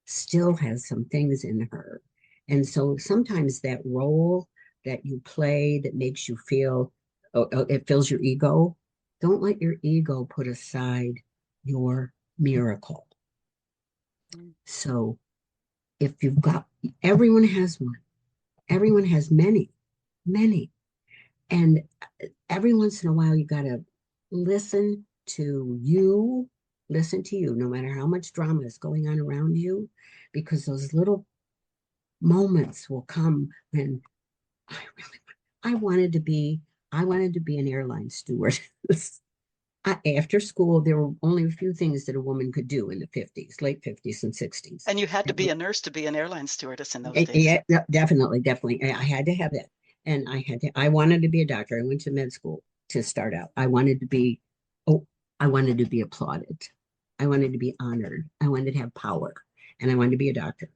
still has some things in her. And so sometimes that role that you play that makes you feel, it fills your ego. Don't let your ego put aside your miracle. Mm. So if you've got, everyone has one, everyone has many, many. And every once in a while, you got to listen to you, listen to you, no matter how much drama is going on around you, because those little moments will come when I really, I wanted to be, I wanted to be an airline steward. After school, there were only a few things that a woman could do in the 50s, late 50s and 60s. And you had to be a nurse to be an airline stewardess in those days. Yeah, definitely, definitely. I had to have it. And I wanted to be a doctor. I went to med school to start out. Oh, I wanted to be applauded. I wanted to be honored. I wanted to have power. And I wanted to be a doctor.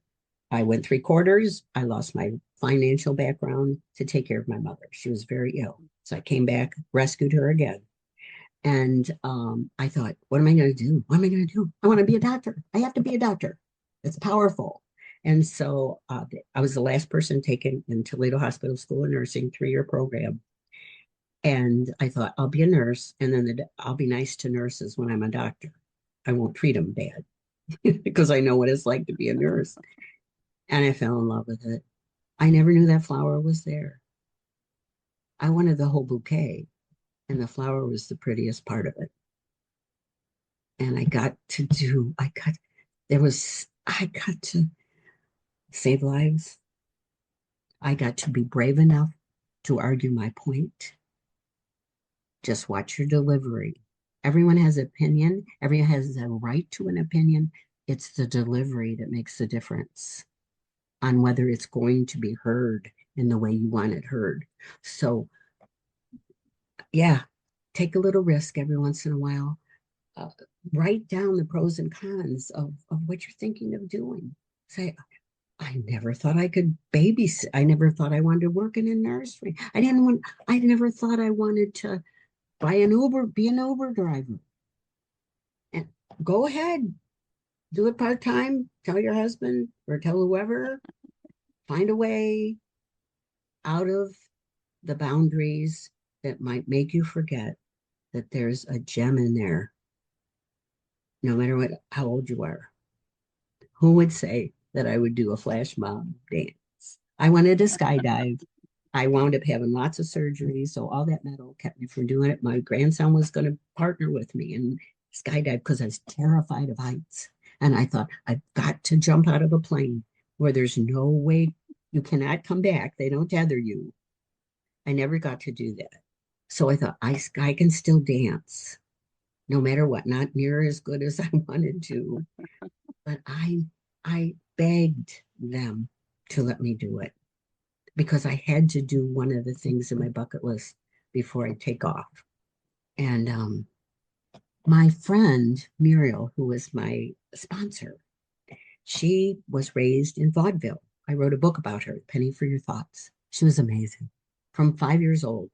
I went 3/4. I lost my financial background to take care of my mother. She was very ill. So I came back, rescued her again. And I thought, what am I going to do? What am I going to do? I want to be a doctor. I have to be a doctor. It's powerful. And so I was the last person taken in Toledo Hospital School of Nursing 3-year program. And I thought, I'll be a nurse, and then I'll be nice to nurses when I'm a doctor. I won't treat them bad because I know what it's like to be a nurse. And I fell in love with it. I never knew that flower was there. I wanted the whole bouquet, and the flower was the prettiest part of it. And I got to save lives. I got to be brave enough to argue my point. Just watch your delivery. Everyone has an opinion. Everyone has a right to an opinion. It's the delivery that makes the difference on whether it's going to be heard in the way you want it heard. So, yeah, take a little risk every once in a while. Uh, Write down the pros and cons of what you're thinking of doing. Say, I never thought I could babysit. I never thought I wanted to work in a nursery. I never thought I wanted to buy an Uber, be an Uber driver. And go ahead, do it part time. Tell your husband or tell whoever, find a way out of the boundaries that might make you forget that there's a gem in there, no matter how old you are. Who would say that I would do a flash mob dance? I wanted to skydive. I wound up having lots of surgeries, so all that metal kept me from doing it. My grandson was going to partner with me and skydive because I was terrified of heights. And I thought, I've got to jump out of a plane where there's no way you cannot come back. They don't tether you. I never got to do that. So I thought, I can still dance no matter what, not near as good as I wanted to. But I begged them to let me do it because I had to do one of the things in my bucket list before I take off. And my friend Muriel, who was my sponsor, she was raised in vaudeville. I wrote a book about her, Penny for Your Thoughts. She was amazing from 5 years old.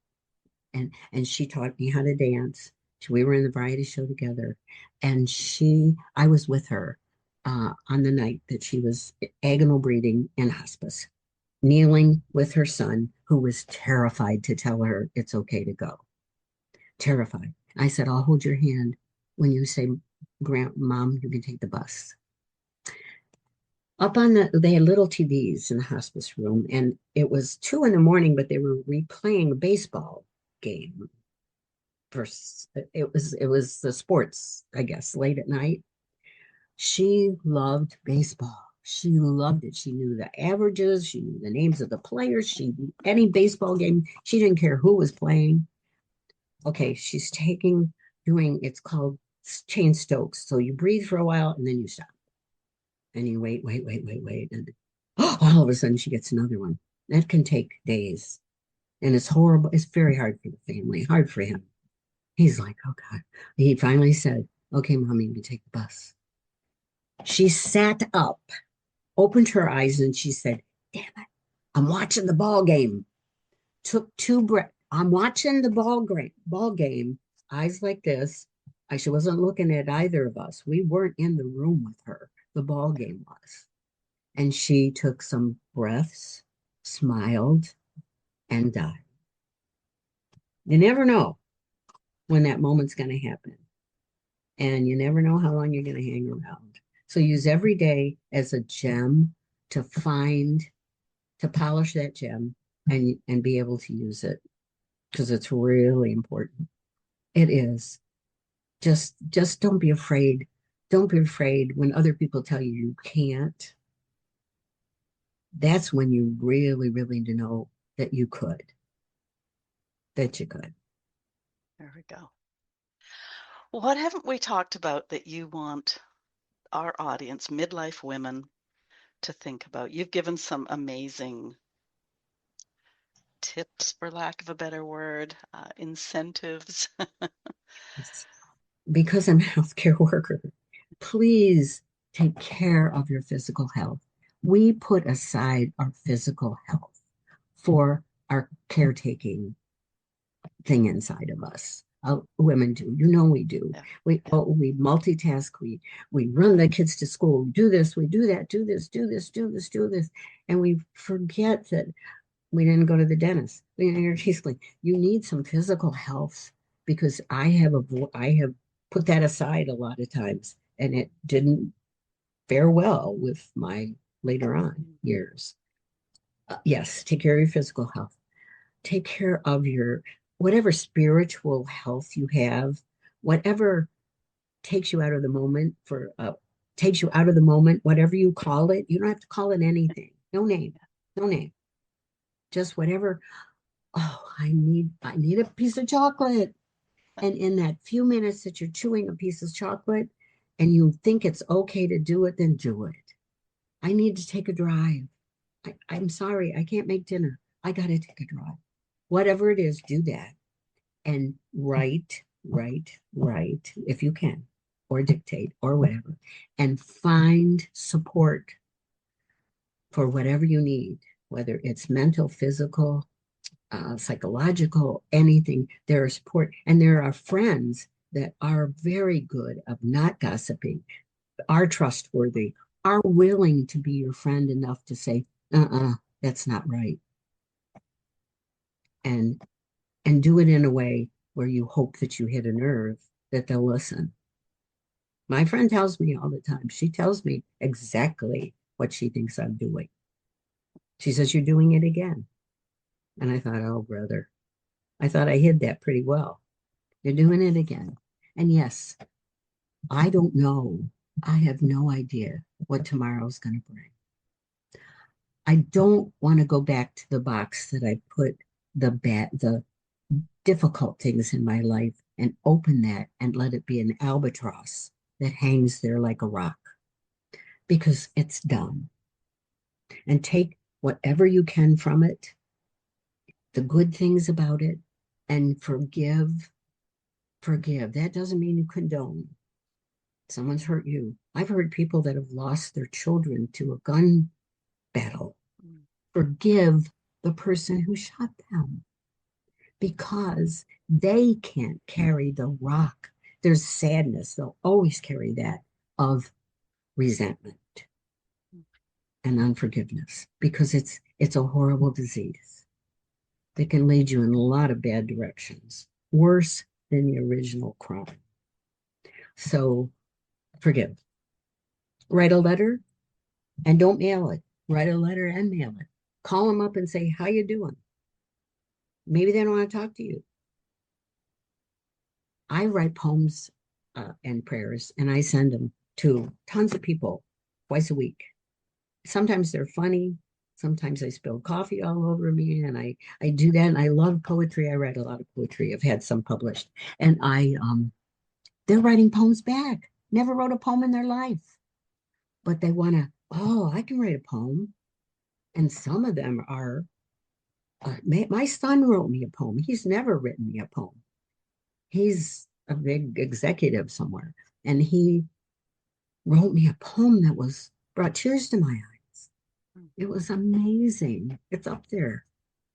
And she taught me how to dance. We were in the variety show together. And I was with her on the night that she was agonal breathing in hospice, kneeling with her son, who was terrified to tell her it's okay to go. Terrified. I said, I'll hold your hand when you say, Mom, you can take the bus. Up on they had little TVs in the hospice room, and it was 2 in the morning, but they were replaying a baseball game. Versus, it was the sports, I guess, late at night. She loved baseball. She loved it. She knew the averages. She knew the names of the players. She knew any baseball game. She didn't care who was playing. Okay, she's doing, it's called chain stokes. So you breathe for a while and then you stop. And you wait, wait, wait, wait, wait. And all of a sudden she gets another one. That can take days. And it's horrible. It's very hard for the family, hard for him. He's like, oh God. He finally said, okay, mommy, you take the bus. She sat up, opened her eyes, and she said, damn it, I'm watching the ball game. Took two breaths. I'm watching the ball game, eyes like this. She wasn't looking at either of us. We weren't in the room with her. The ball game was. And she took some breaths, smiled, and died. You never know when that moment's going to happen. And you never know how long you're going to hang around. So use every day as a gem to polish that gem and be able to use it because it's really important. It is. Just don't be afraid. Don't be afraid when other people tell you you can't. That's when you really, really need to know that you could, that you could. There we go. What haven't we talked about that you want our audience, midlife women, to think about? You've given some amazing tips, for lack of a better word, incentives. Because I'm a healthcare worker, please take care of your physical health. We put aside our physical health for our caretaking thing inside of us. Women do, we do. Yeah, We yeah. oh, we multitask. We run the kids to school. Do this. We do that. Do this. Do this. Do this. Do this. And we forget that we didn't go to the dentist. We didn't get teeth cleaned. You need some physical health because I have put that aside a lot of times, and it didn't fare well with my later on years. Yes, take care of your physical health. Take care of your whatever spiritual health you have, whatever takes you out of the moment takes you out of the moment, whatever you call it. You don't have to call it anything. No name, no name. Just whatever. Oh, I need a piece of chocolate. And in that few minutes that you're chewing a piece of chocolate and you think it's okay to do it, then do it. I need to take a drive. I'm sorry, I can't make dinner. I got to take a drive. Whatever it is, do that. And write, if you can, or dictate, or whatever. And find support for whatever you need, whether it's mental, physical, psychological, anything. There are support, and there are friends that are very good of not gossiping, are trustworthy, are willing to be your friend enough to say, that's not right. And do it in a way where you hope that you hit a nerve that they'll listen. My friend tells me all the time. She tells me exactly what she thinks I'm doing. She says, you're doing it again. And I thought, oh, brother, I thought I hid that pretty well. You're doing it again. And yes, I don't know. I have no idea what tomorrow's going to bring. I don't want to go back to the box that I put the difficult things in my life and open that and let it be an albatross that hangs there like a rock because it's done. And take whatever you can from it, the good things about it, and forgive. Forgive. That doesn't mean you condone. Someone's hurt you. I've heard people that have lost their children to a gun battle. Forgive the person who shot them because they can't carry the rock. There's sadness. They'll always carry that of resentment and unforgiveness because it's a horrible disease that can lead you in a lot of bad directions, worse than the original crime. So forgive. Write a letter And don't mail it. Write a letter and mail it. Call them up and say, how you doing? Maybe they don't want to talk to you. I write poems and prayers, and I send them to tons of people twice a week. Sometimes they're funny. Sometimes I spill coffee all over me, and I do that. And I love poetry. I write a lot of poetry. I've had some published, and they're writing poems back. Never wrote a poem in their life, but they want to. Oh, I can write a poem, and some of them are. My son wrote me a poem. He's never written me a poem. He's a big executive somewhere, and he wrote me a poem that was brought tears to my eyes. It was amazing. It's up there.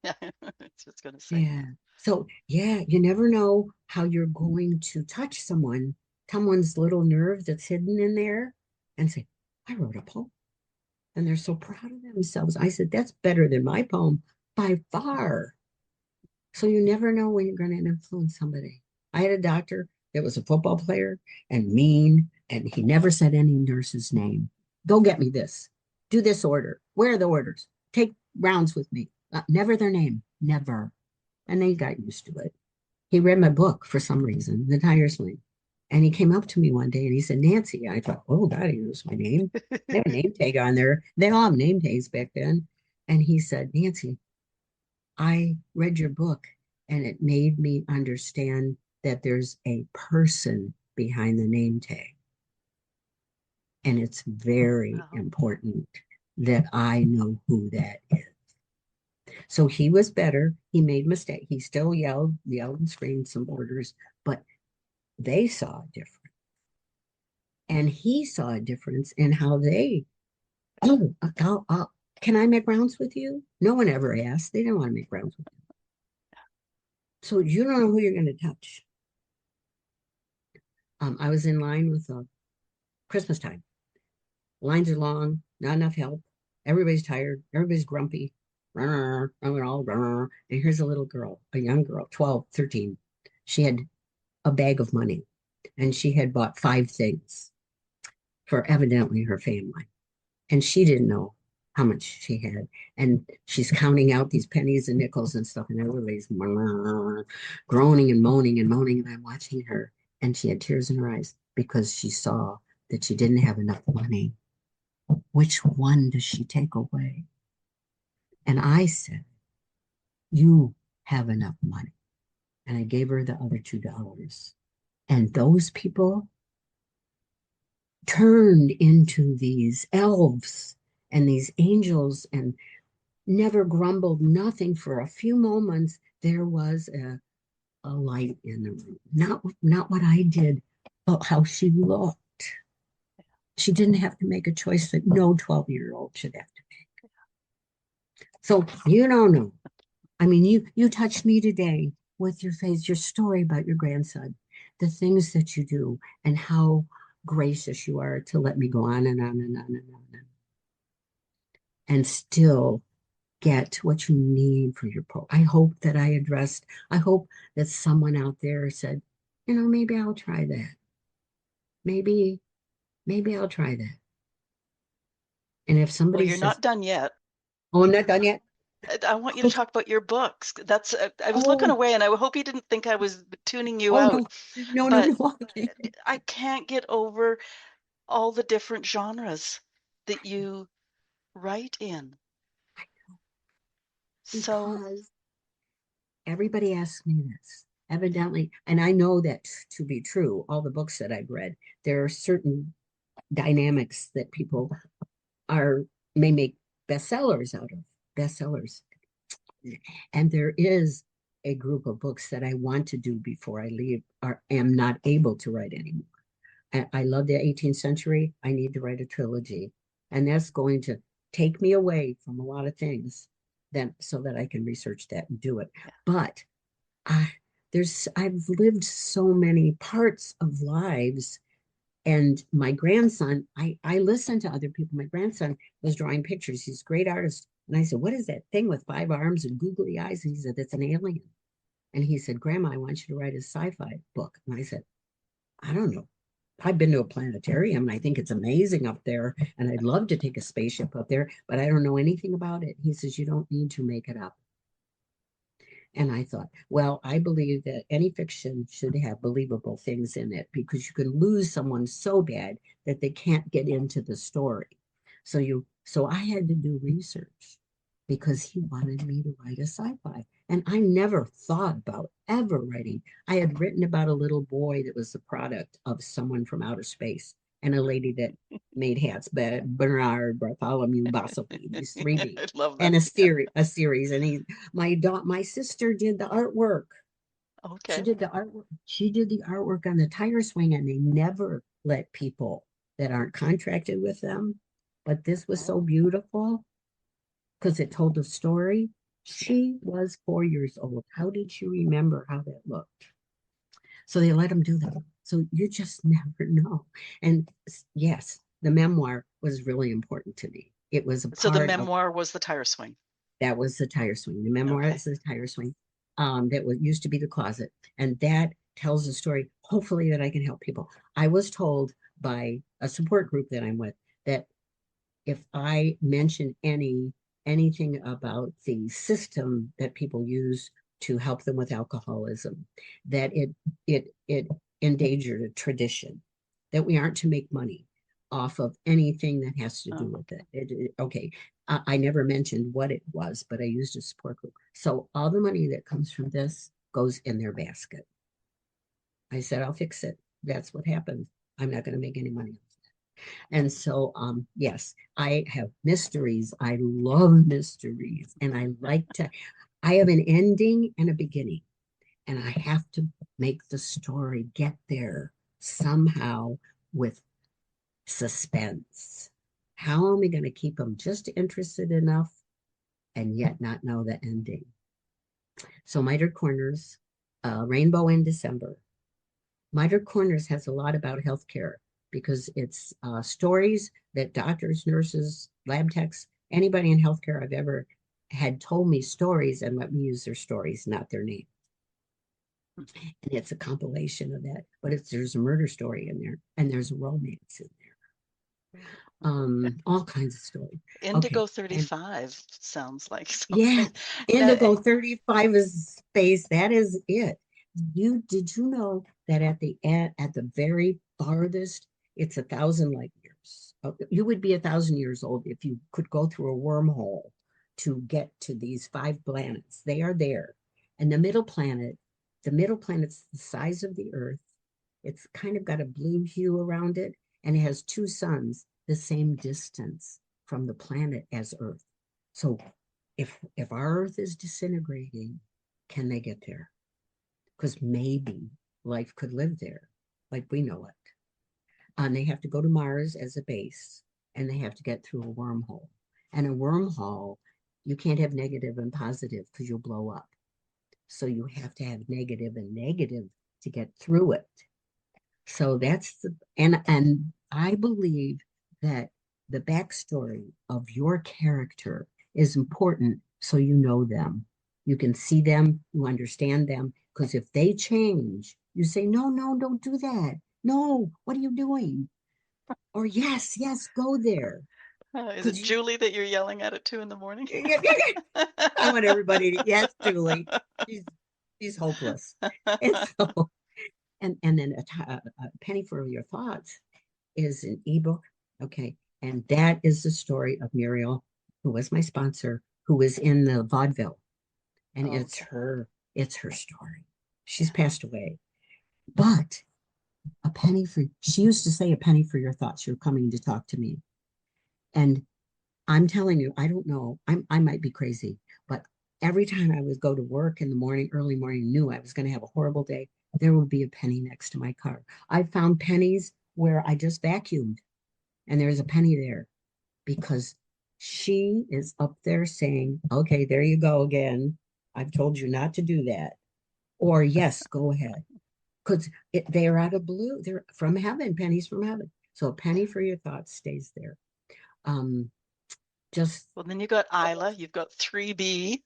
Yeah, I was just going to say Yeah. that. So yeah, you never know how you're going to touch someone's little nerve that's hidden in there, and say, I wrote a poem. And they're so proud of themselves. I said, that's better than my poem by far. So you never know when you're going to influence somebody. I had a doctor that was a football player and mean, and he never said any nurse's name. Go get me this. Do this order. Where are the orders? Take rounds with me. Never their name. Never. And they got used to it. He read my book for some reason, The Tire Swing. And he came up to me one day and he said, Nancy. I thought, oh, God, he knows my name. They have a name tag on there. They all have name tags back then. And he said, Nancy, I read your book and it made me understand that there's a person behind the name tag. And it's very Wow. important that I know who that is. So he was better. He made mistake. He still yelled and screamed some orders, but they saw a difference. And he saw a difference in how they, oh, can I make rounds with you? No one ever asked. They didn't want to make rounds with you. So you don't know who you're going to touch. I was in line with Christmas time. Lines are long, not enough help. Everybody's tired. Everybody's grumpy. And here's a little girl, a young girl, 12, 13. She had a bag of money and she had bought 5 things for evidently her family. And she didn't know how much she had. And she's counting out these pennies and nickels and stuff. And everybody's groaning and moaning and moaning. And I'm watching her. And she had tears in her eyes because she saw that she didn't have enough money. Which one does she take away? And I said, you have enough money. And I gave her the other $2. And those people turned into these elves and these angels and never grumbled, nothing. For a few moments. There was a light in the room. Not what I did, but how she looked. She didn't have to make a choice that no 12-year-old should have to make. So you don't know. I mean, you touched me today with your face, your story about your grandson, the things that you do, and how gracious you are to let me go on and on and on and on and still get what you need for your pro. I hope that I hope that someone out there said, maybe I'll try that. Maybe, maybe I'll try that. And if Well, somebody you're says, not done yet. oh, I'm not done yet. I want you to Okay. talk about your books. That's I was looking Oh, away, and I hope you didn't think I was tuning you oh out. no, no, no, But no. Okay. I can't get over all the different genres that you write in. So, Because everybody asks me this, evidently, and I know that to be true. All the books that I've read, there are certain dynamics that people are may make bestsellers out of bestsellers. And there is a group of books that I want to do before I leave or am not able to write anymore. I love the 18th century. I need to write a trilogy. And that's going to take me away from a lot of things then so that I can research that and do it. yeah. But I I've lived so many parts of lives. And my grandson, I listened to other people. My grandson was drawing pictures. He's a great artist. And I said, what is that thing with 5 arms and googly eyes? And he said, it's an alien. And he said, Grandma, I want you to write a sci-fi book. And I said, I don't know. I've been to a planetarium and I think it's amazing up there. And I'd love to take a spaceship up there, but I don't know anything about it. He says, you don't need to make it up. And I thought, well, I believe that any fiction should have believable things in it because you can lose someone so bad that they can't get into the story. So I had to do research because he wanted me to write a sci-fi. And I never thought about ever writing. I had written about a little boy that was the product of someone from outer space and a lady that made hats, Bernard, Bartholomew, Bosselby, these three I B's, love and that. Yeah. a series. And my sister did the artwork. She Okay. did the artwork. She did the artwork on the tire swing, and they never let people that aren't contracted with them. But this was so Oh, beautiful because it told a story. She was 4 years old. How did she remember how that looked? So they let him do that. So you just never know. And yes, the memoir was really important to me. It was a so the part of memoir was the tire swing. that was the tire swing. The memoir Okay. is the tire swing. That was used to be the closet, and that tells a story. Hopefully, that I can help people. I was told by a support group that I'm with that if I mention anything about the system that people use to help them with alcoholism, that it endangered a tradition, that we aren't to make money off of anything that has to do Oh, with okay. okay, I never mentioned what it was, but I used a support group. So all the money that comes from this goes in their basket. I said, I'll fix it. That's what happened. I'm not going to make any money. And so, yes, I have mysteries. I love mysteries. And I have an ending and a beginning. And I have to make the story get there somehow with suspense. How am I going to keep them just interested enough and yet not know the ending? So, Miter Corners, Rainbow in December. Miter Corners has a lot about healthcare because it's stories that doctors, nurses, lab techs, anybody in healthcare I've ever had told me stories and let me use their stories, not their name. And it's a compilation of that, but there's a murder story in there and there's a romance in there, all kinds of stories. Okay, Indigo and 35 sounds like yeah, something. Now, Indigo 35 is space. That is it. Did you know that at the very farthest, it's 1,000 light years. You would be 1,000 years old if you could go through a wormhole to get to these five planets. They are there. And the middle planet's the size of the Earth. It's kind of got a blue hue around it, and it has two suns the same distance from the planet as Earth. So if our Earth is disintegrating, can they get there? Because maybe life could live there like we know it. And they have to go to Mars as a base and they have to get through a wormhole. And a wormhole, you can't have negative and positive because you'll blow up. So you have to have negative and negative to get through it. So that's and I believe that the backstory of your character is important so you know them. You can see them, you understand them, because if they change, you say, no, no, don't do that. No, what are you doing? Or yes, yes, go there. is it Because you Julie that you're yelling at 2 in the morning? I want everybody to, yes, Julie. She's she's hopeless. And so and then a penny for your thoughts is an ebook. Okay. And that is the story of Muriel, who was my sponsor, who was in the vaudeville. And Oh, okay. it's her story. She's Yeah. passed away. But she used to say a penny for your thoughts. You're coming to talk to me. And I'm telling you, I don't know. I might be crazy, but every time I would go to work in the morning, early morning, knew I was going to have a horrible day, there would be a penny next to my car. I found pennies where I just vacuumed and there's a penny there because she is up there saying, okay, there you go again. I've told you not to do that. Or yes, go ahead. Because they are out of blue. They're from heaven, pennies from heaven. So a penny for your thoughts stays there. Um, just Well, then you got Isla, you've got 3B,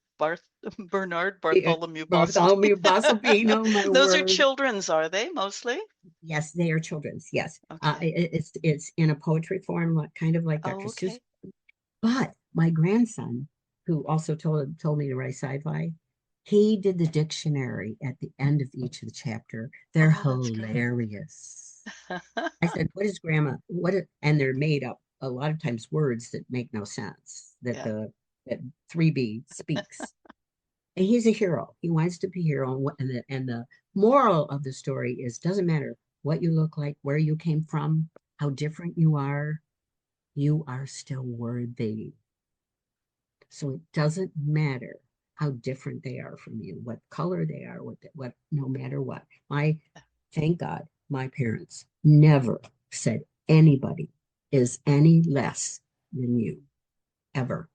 Bernard yeah, Bartholomew Bosselby. Bartholomew Bosselby, oh my Those are word. children's, are they mostly? Yes, they are children's. Yes, Okay. it's in a poetry form, kind of like Oh, Dr. Seuss. okay. But my grandson, who also told me to write sci-fi, he did the dictionary at the end of each of the chapter. They're Oh, that's great. hilarious. I said, "What is grandma? And they're made up a lot of times words that make no sense that Yeah. the that 3B speaks. And he's a hero. He wants to be a hero. And the moral of the story is doesn't matter what you look like, where you came from, how different you are still worthy. So it doesn't matter how different they are from you, what color they are, no matter what. Thank God, my parents never said anybody is any less than you, ever.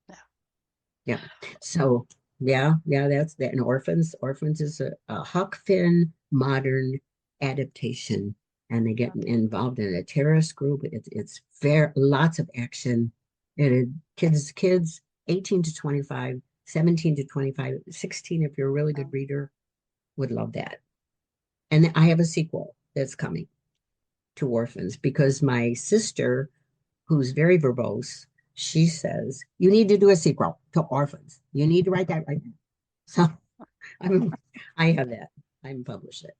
Yeah. Yeah. So yeah, that's that. And Orphans is a Huck Finn modern adaptation, and they get involved in a terrorist group. It's very lots of action. Kids 18 to 25, 17 to 25, 16 if you're a really good Oh, reader would love that. And I have a sequel that's coming to Orphans because my sister, who's very verbose, she says, you need to do a sequel to Orphans. You need to write that right now. So I'm, I have that. I'm published it.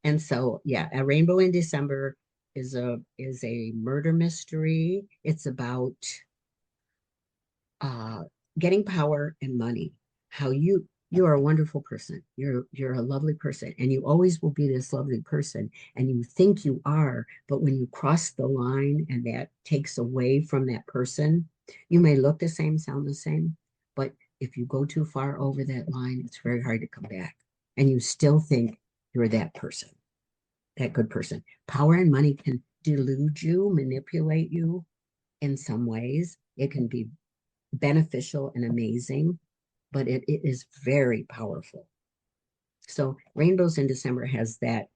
And so, yeah, A Rainbow in December is a murder mystery. It's about uh, getting power and money. How you are a wonderful person. You're a lovely person, and you always will be this lovely person. And you think you are, but when you cross the line and that takes away from that person, you may look the same, sound the same, but if you go too far over that line, it's very hard to come back. And you still think you're that person, that good person. Power and money can delude you, manipulate you in some ways. It can be beneficial and amazing, but it is very powerful. So Rainbows in December has that,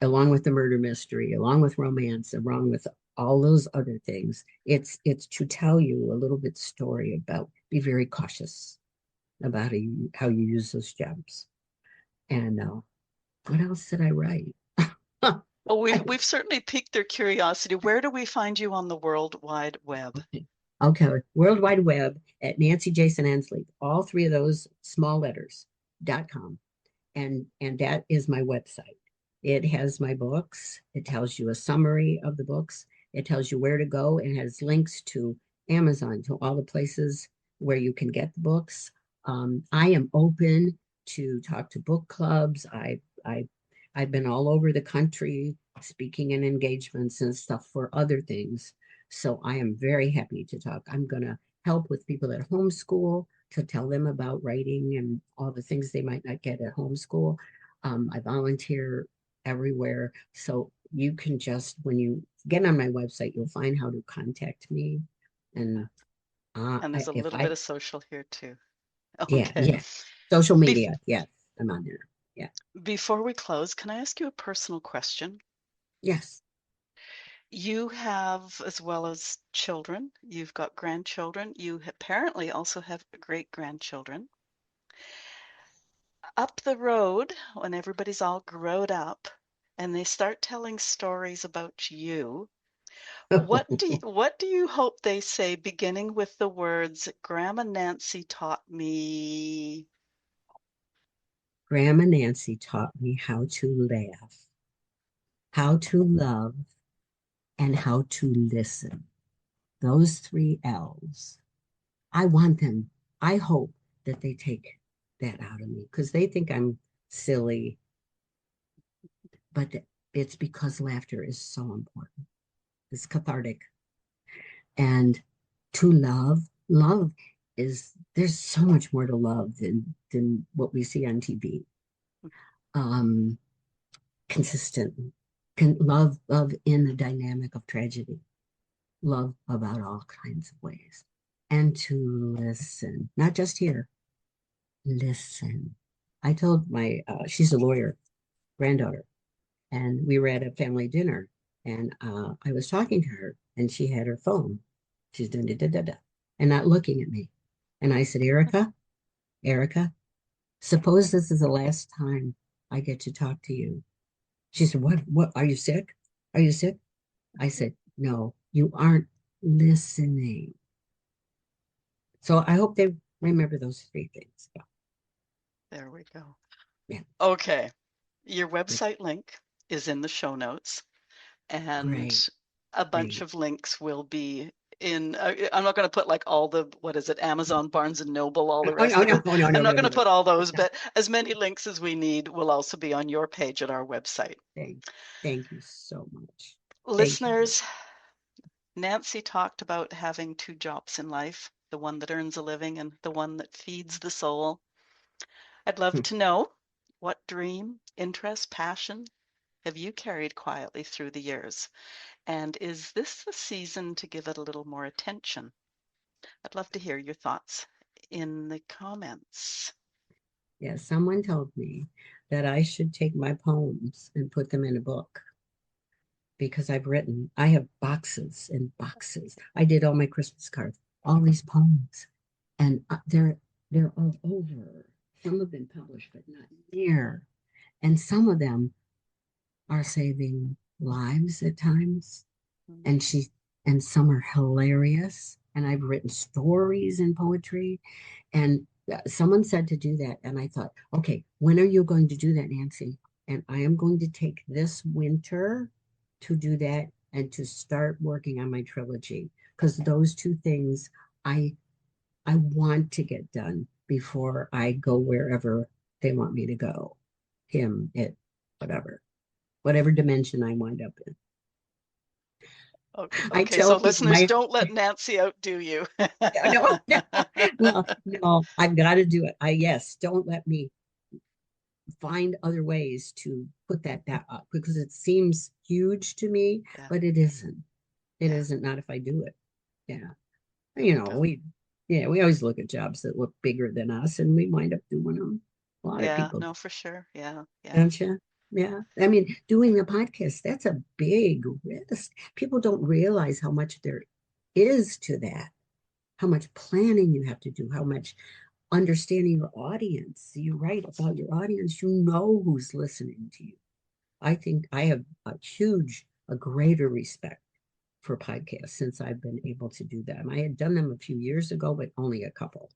along with the murder mystery, along with romance, along with all those other things. It's to tell you a little bit story about be very cautious about how you use those gems. And what else did I write? well, we've I, we've certainly piqued their curiosity. Where do we find you on the World Wide Web? okay, World Wide Web at Nancy Jasin Ensley. All three of those small letters.com. And that is my website. It has my books. It tells you a summary of the books. It tells you where to go and has links to Amazon, to all the places where you can get the books. I am open to talk to book clubs. I've been all over the country speaking in engagements and stuff for other things. So I am very happy to talk. I'm going to help with people at homeschool to tell them about writing and all the things they might not get at homeschool. I volunteer everywhere. So you can just, when you get on my website, you'll find how to contact me. And And there's a if little I, bit of social here too. yeah, Okay. yeah, social Bef media. Yes, I'm on there. Yeah, Before we close, can I ask you a personal question? yes. You have, as well as children, you've got grandchildren. You apparently also have great-grandchildren. Up the road, when everybody's all grown up and they start telling stories about you, what do you hope they say, beginning with the words, Grandma Nancy taught me? Grandma Nancy taught me how to laugh, how to love, and how to listen. Those three L's. I want them. I hope that they take that out of me because they think I'm silly, but it's because laughter is so important. It's cathartic. And to love is there's so much more to love than what we see on TV. Um, Consistent, love in the dynamic of tragedy, love about all kinds of ways, and to listen, not just hear, listen. I told she's a lawyer, granddaughter, and we were at a family dinner, and I was talking to her, and she had her phone. She's doing da da da da, and not looking at me. And I said, Erica, suppose this is the last time I get to talk to you. She said, what, are you sick? Are you sick? I said, no, you aren't listening. So I hope they remember those three things. There we go. Yeah, Okay. Your website link is in the show notes, and great, a bunch great. of links will be in. I'm not going to put like all the, what is it, Amazon, Barnes and Noble, all the Oh, rest no, of no, it. no, no, I'm no, not no, going no, to no. put all those, No. but as many links as we need will also be on your page at our website. Thank, thank you so much. Thank you. Listeners, Nancy talked about having two jobs in life, the one that earns a living and the one that feeds the soul. I'd love to know, what dream, interest, passion have you carried quietly through the years? And is this the season to give it a little more attention? I'd love to hear your thoughts in the comments. Yeah, someone told me that I should take my poems and put them in a book because I have boxes and boxes. I did all my Christmas cards, all these poems, and they're all over. Some have been published, but not near. And some of them are saving lives at times. Mm. And some are hilarious. And I've written stories and poetry. And someone said to do that. And I thought, okay, when are you going to do that, Nancy? And I am going to take this winter to do that and to start working on my trilogy. Because those two things I I want to get done before I go wherever they want me to go. Him, it, whatever, whatever dimension I wind up in. I Okay, so tell people listeners, my don't let Nancy outdo you. no, no, well, no, I've got to do it. Yes, don't let me find other ways to put that up because it seems huge to me, Yeah, but it isn't. It yeah, isn't, not if I do it. Yeah. there You we know, go. we always look at jobs that look bigger than us and we wind up doing them. A lot of Yeah, people, no, for sure. Yeah, yeah. don't you? Yeah. I mean, doing the podcast, that's a big risk. People don't realize how much there is to that, how much planning you have to do, how much understanding your audience. You write about your audience, you know who's listening to you. I think I have a greater respect for podcasts since I've been able to do them. I had done them a few years ago, but only a couple.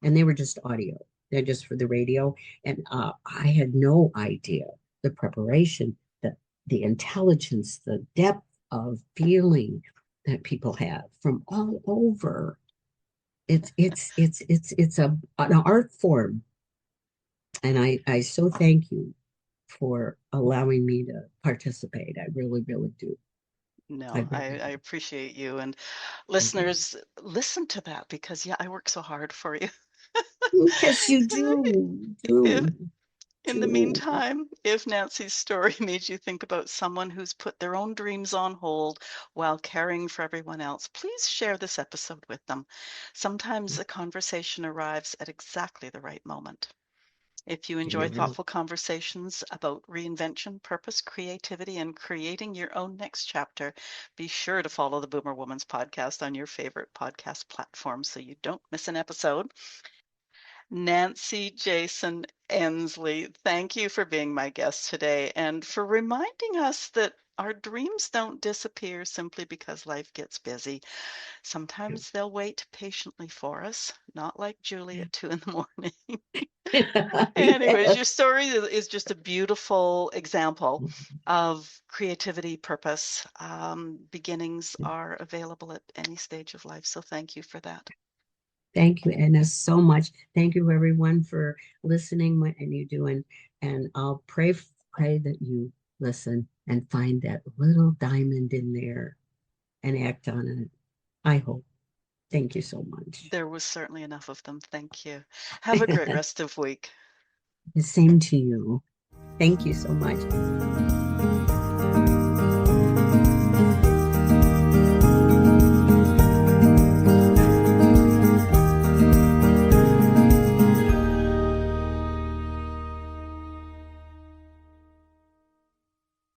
And they were just audio. They're just for the radio. And I had no idea the preparation, the intelligence, the depth of feeling that people have from all over. It's an art form, and I so thank you for allowing me to participate. I really, really do. I No, really I do. appreciate you. And Thank you. listeners, listen to that because, yeah, I work so hard for you. Yes, you do, If, in the do. meantime, if Nancy's story made you think about someone who's put their own dreams on hold while caring for everyone else, please share this episode with them. Sometimes a conversation arrives at exactly the right moment. If you And enjoy it will. thoughtful conversations about reinvention, purpose, creativity, and creating your own next chapter, be sure to follow the Boomer Woman's podcast on your favorite podcast platform so you don't miss an episode. Nancy Jasin Ensley, thank you for being my guest today and for reminding us that our dreams don't disappear simply because life gets busy. Sometimes they'll wait patiently for us, not like Julie at 2 in the morning. Anyways, Yes. your story is just a beautiful example of creativity, purpose. Beginnings are available at any stage of life. So thank you for that. Thank you, Anna, so much. Thank you, everyone, for listening and you doing. And I'll pray that you listen and find that little diamond in there and act on it. I hope. Thank you so much. There was certainly enough of them. Thank you. Have a great rest of week. The same to you. Thank you so much.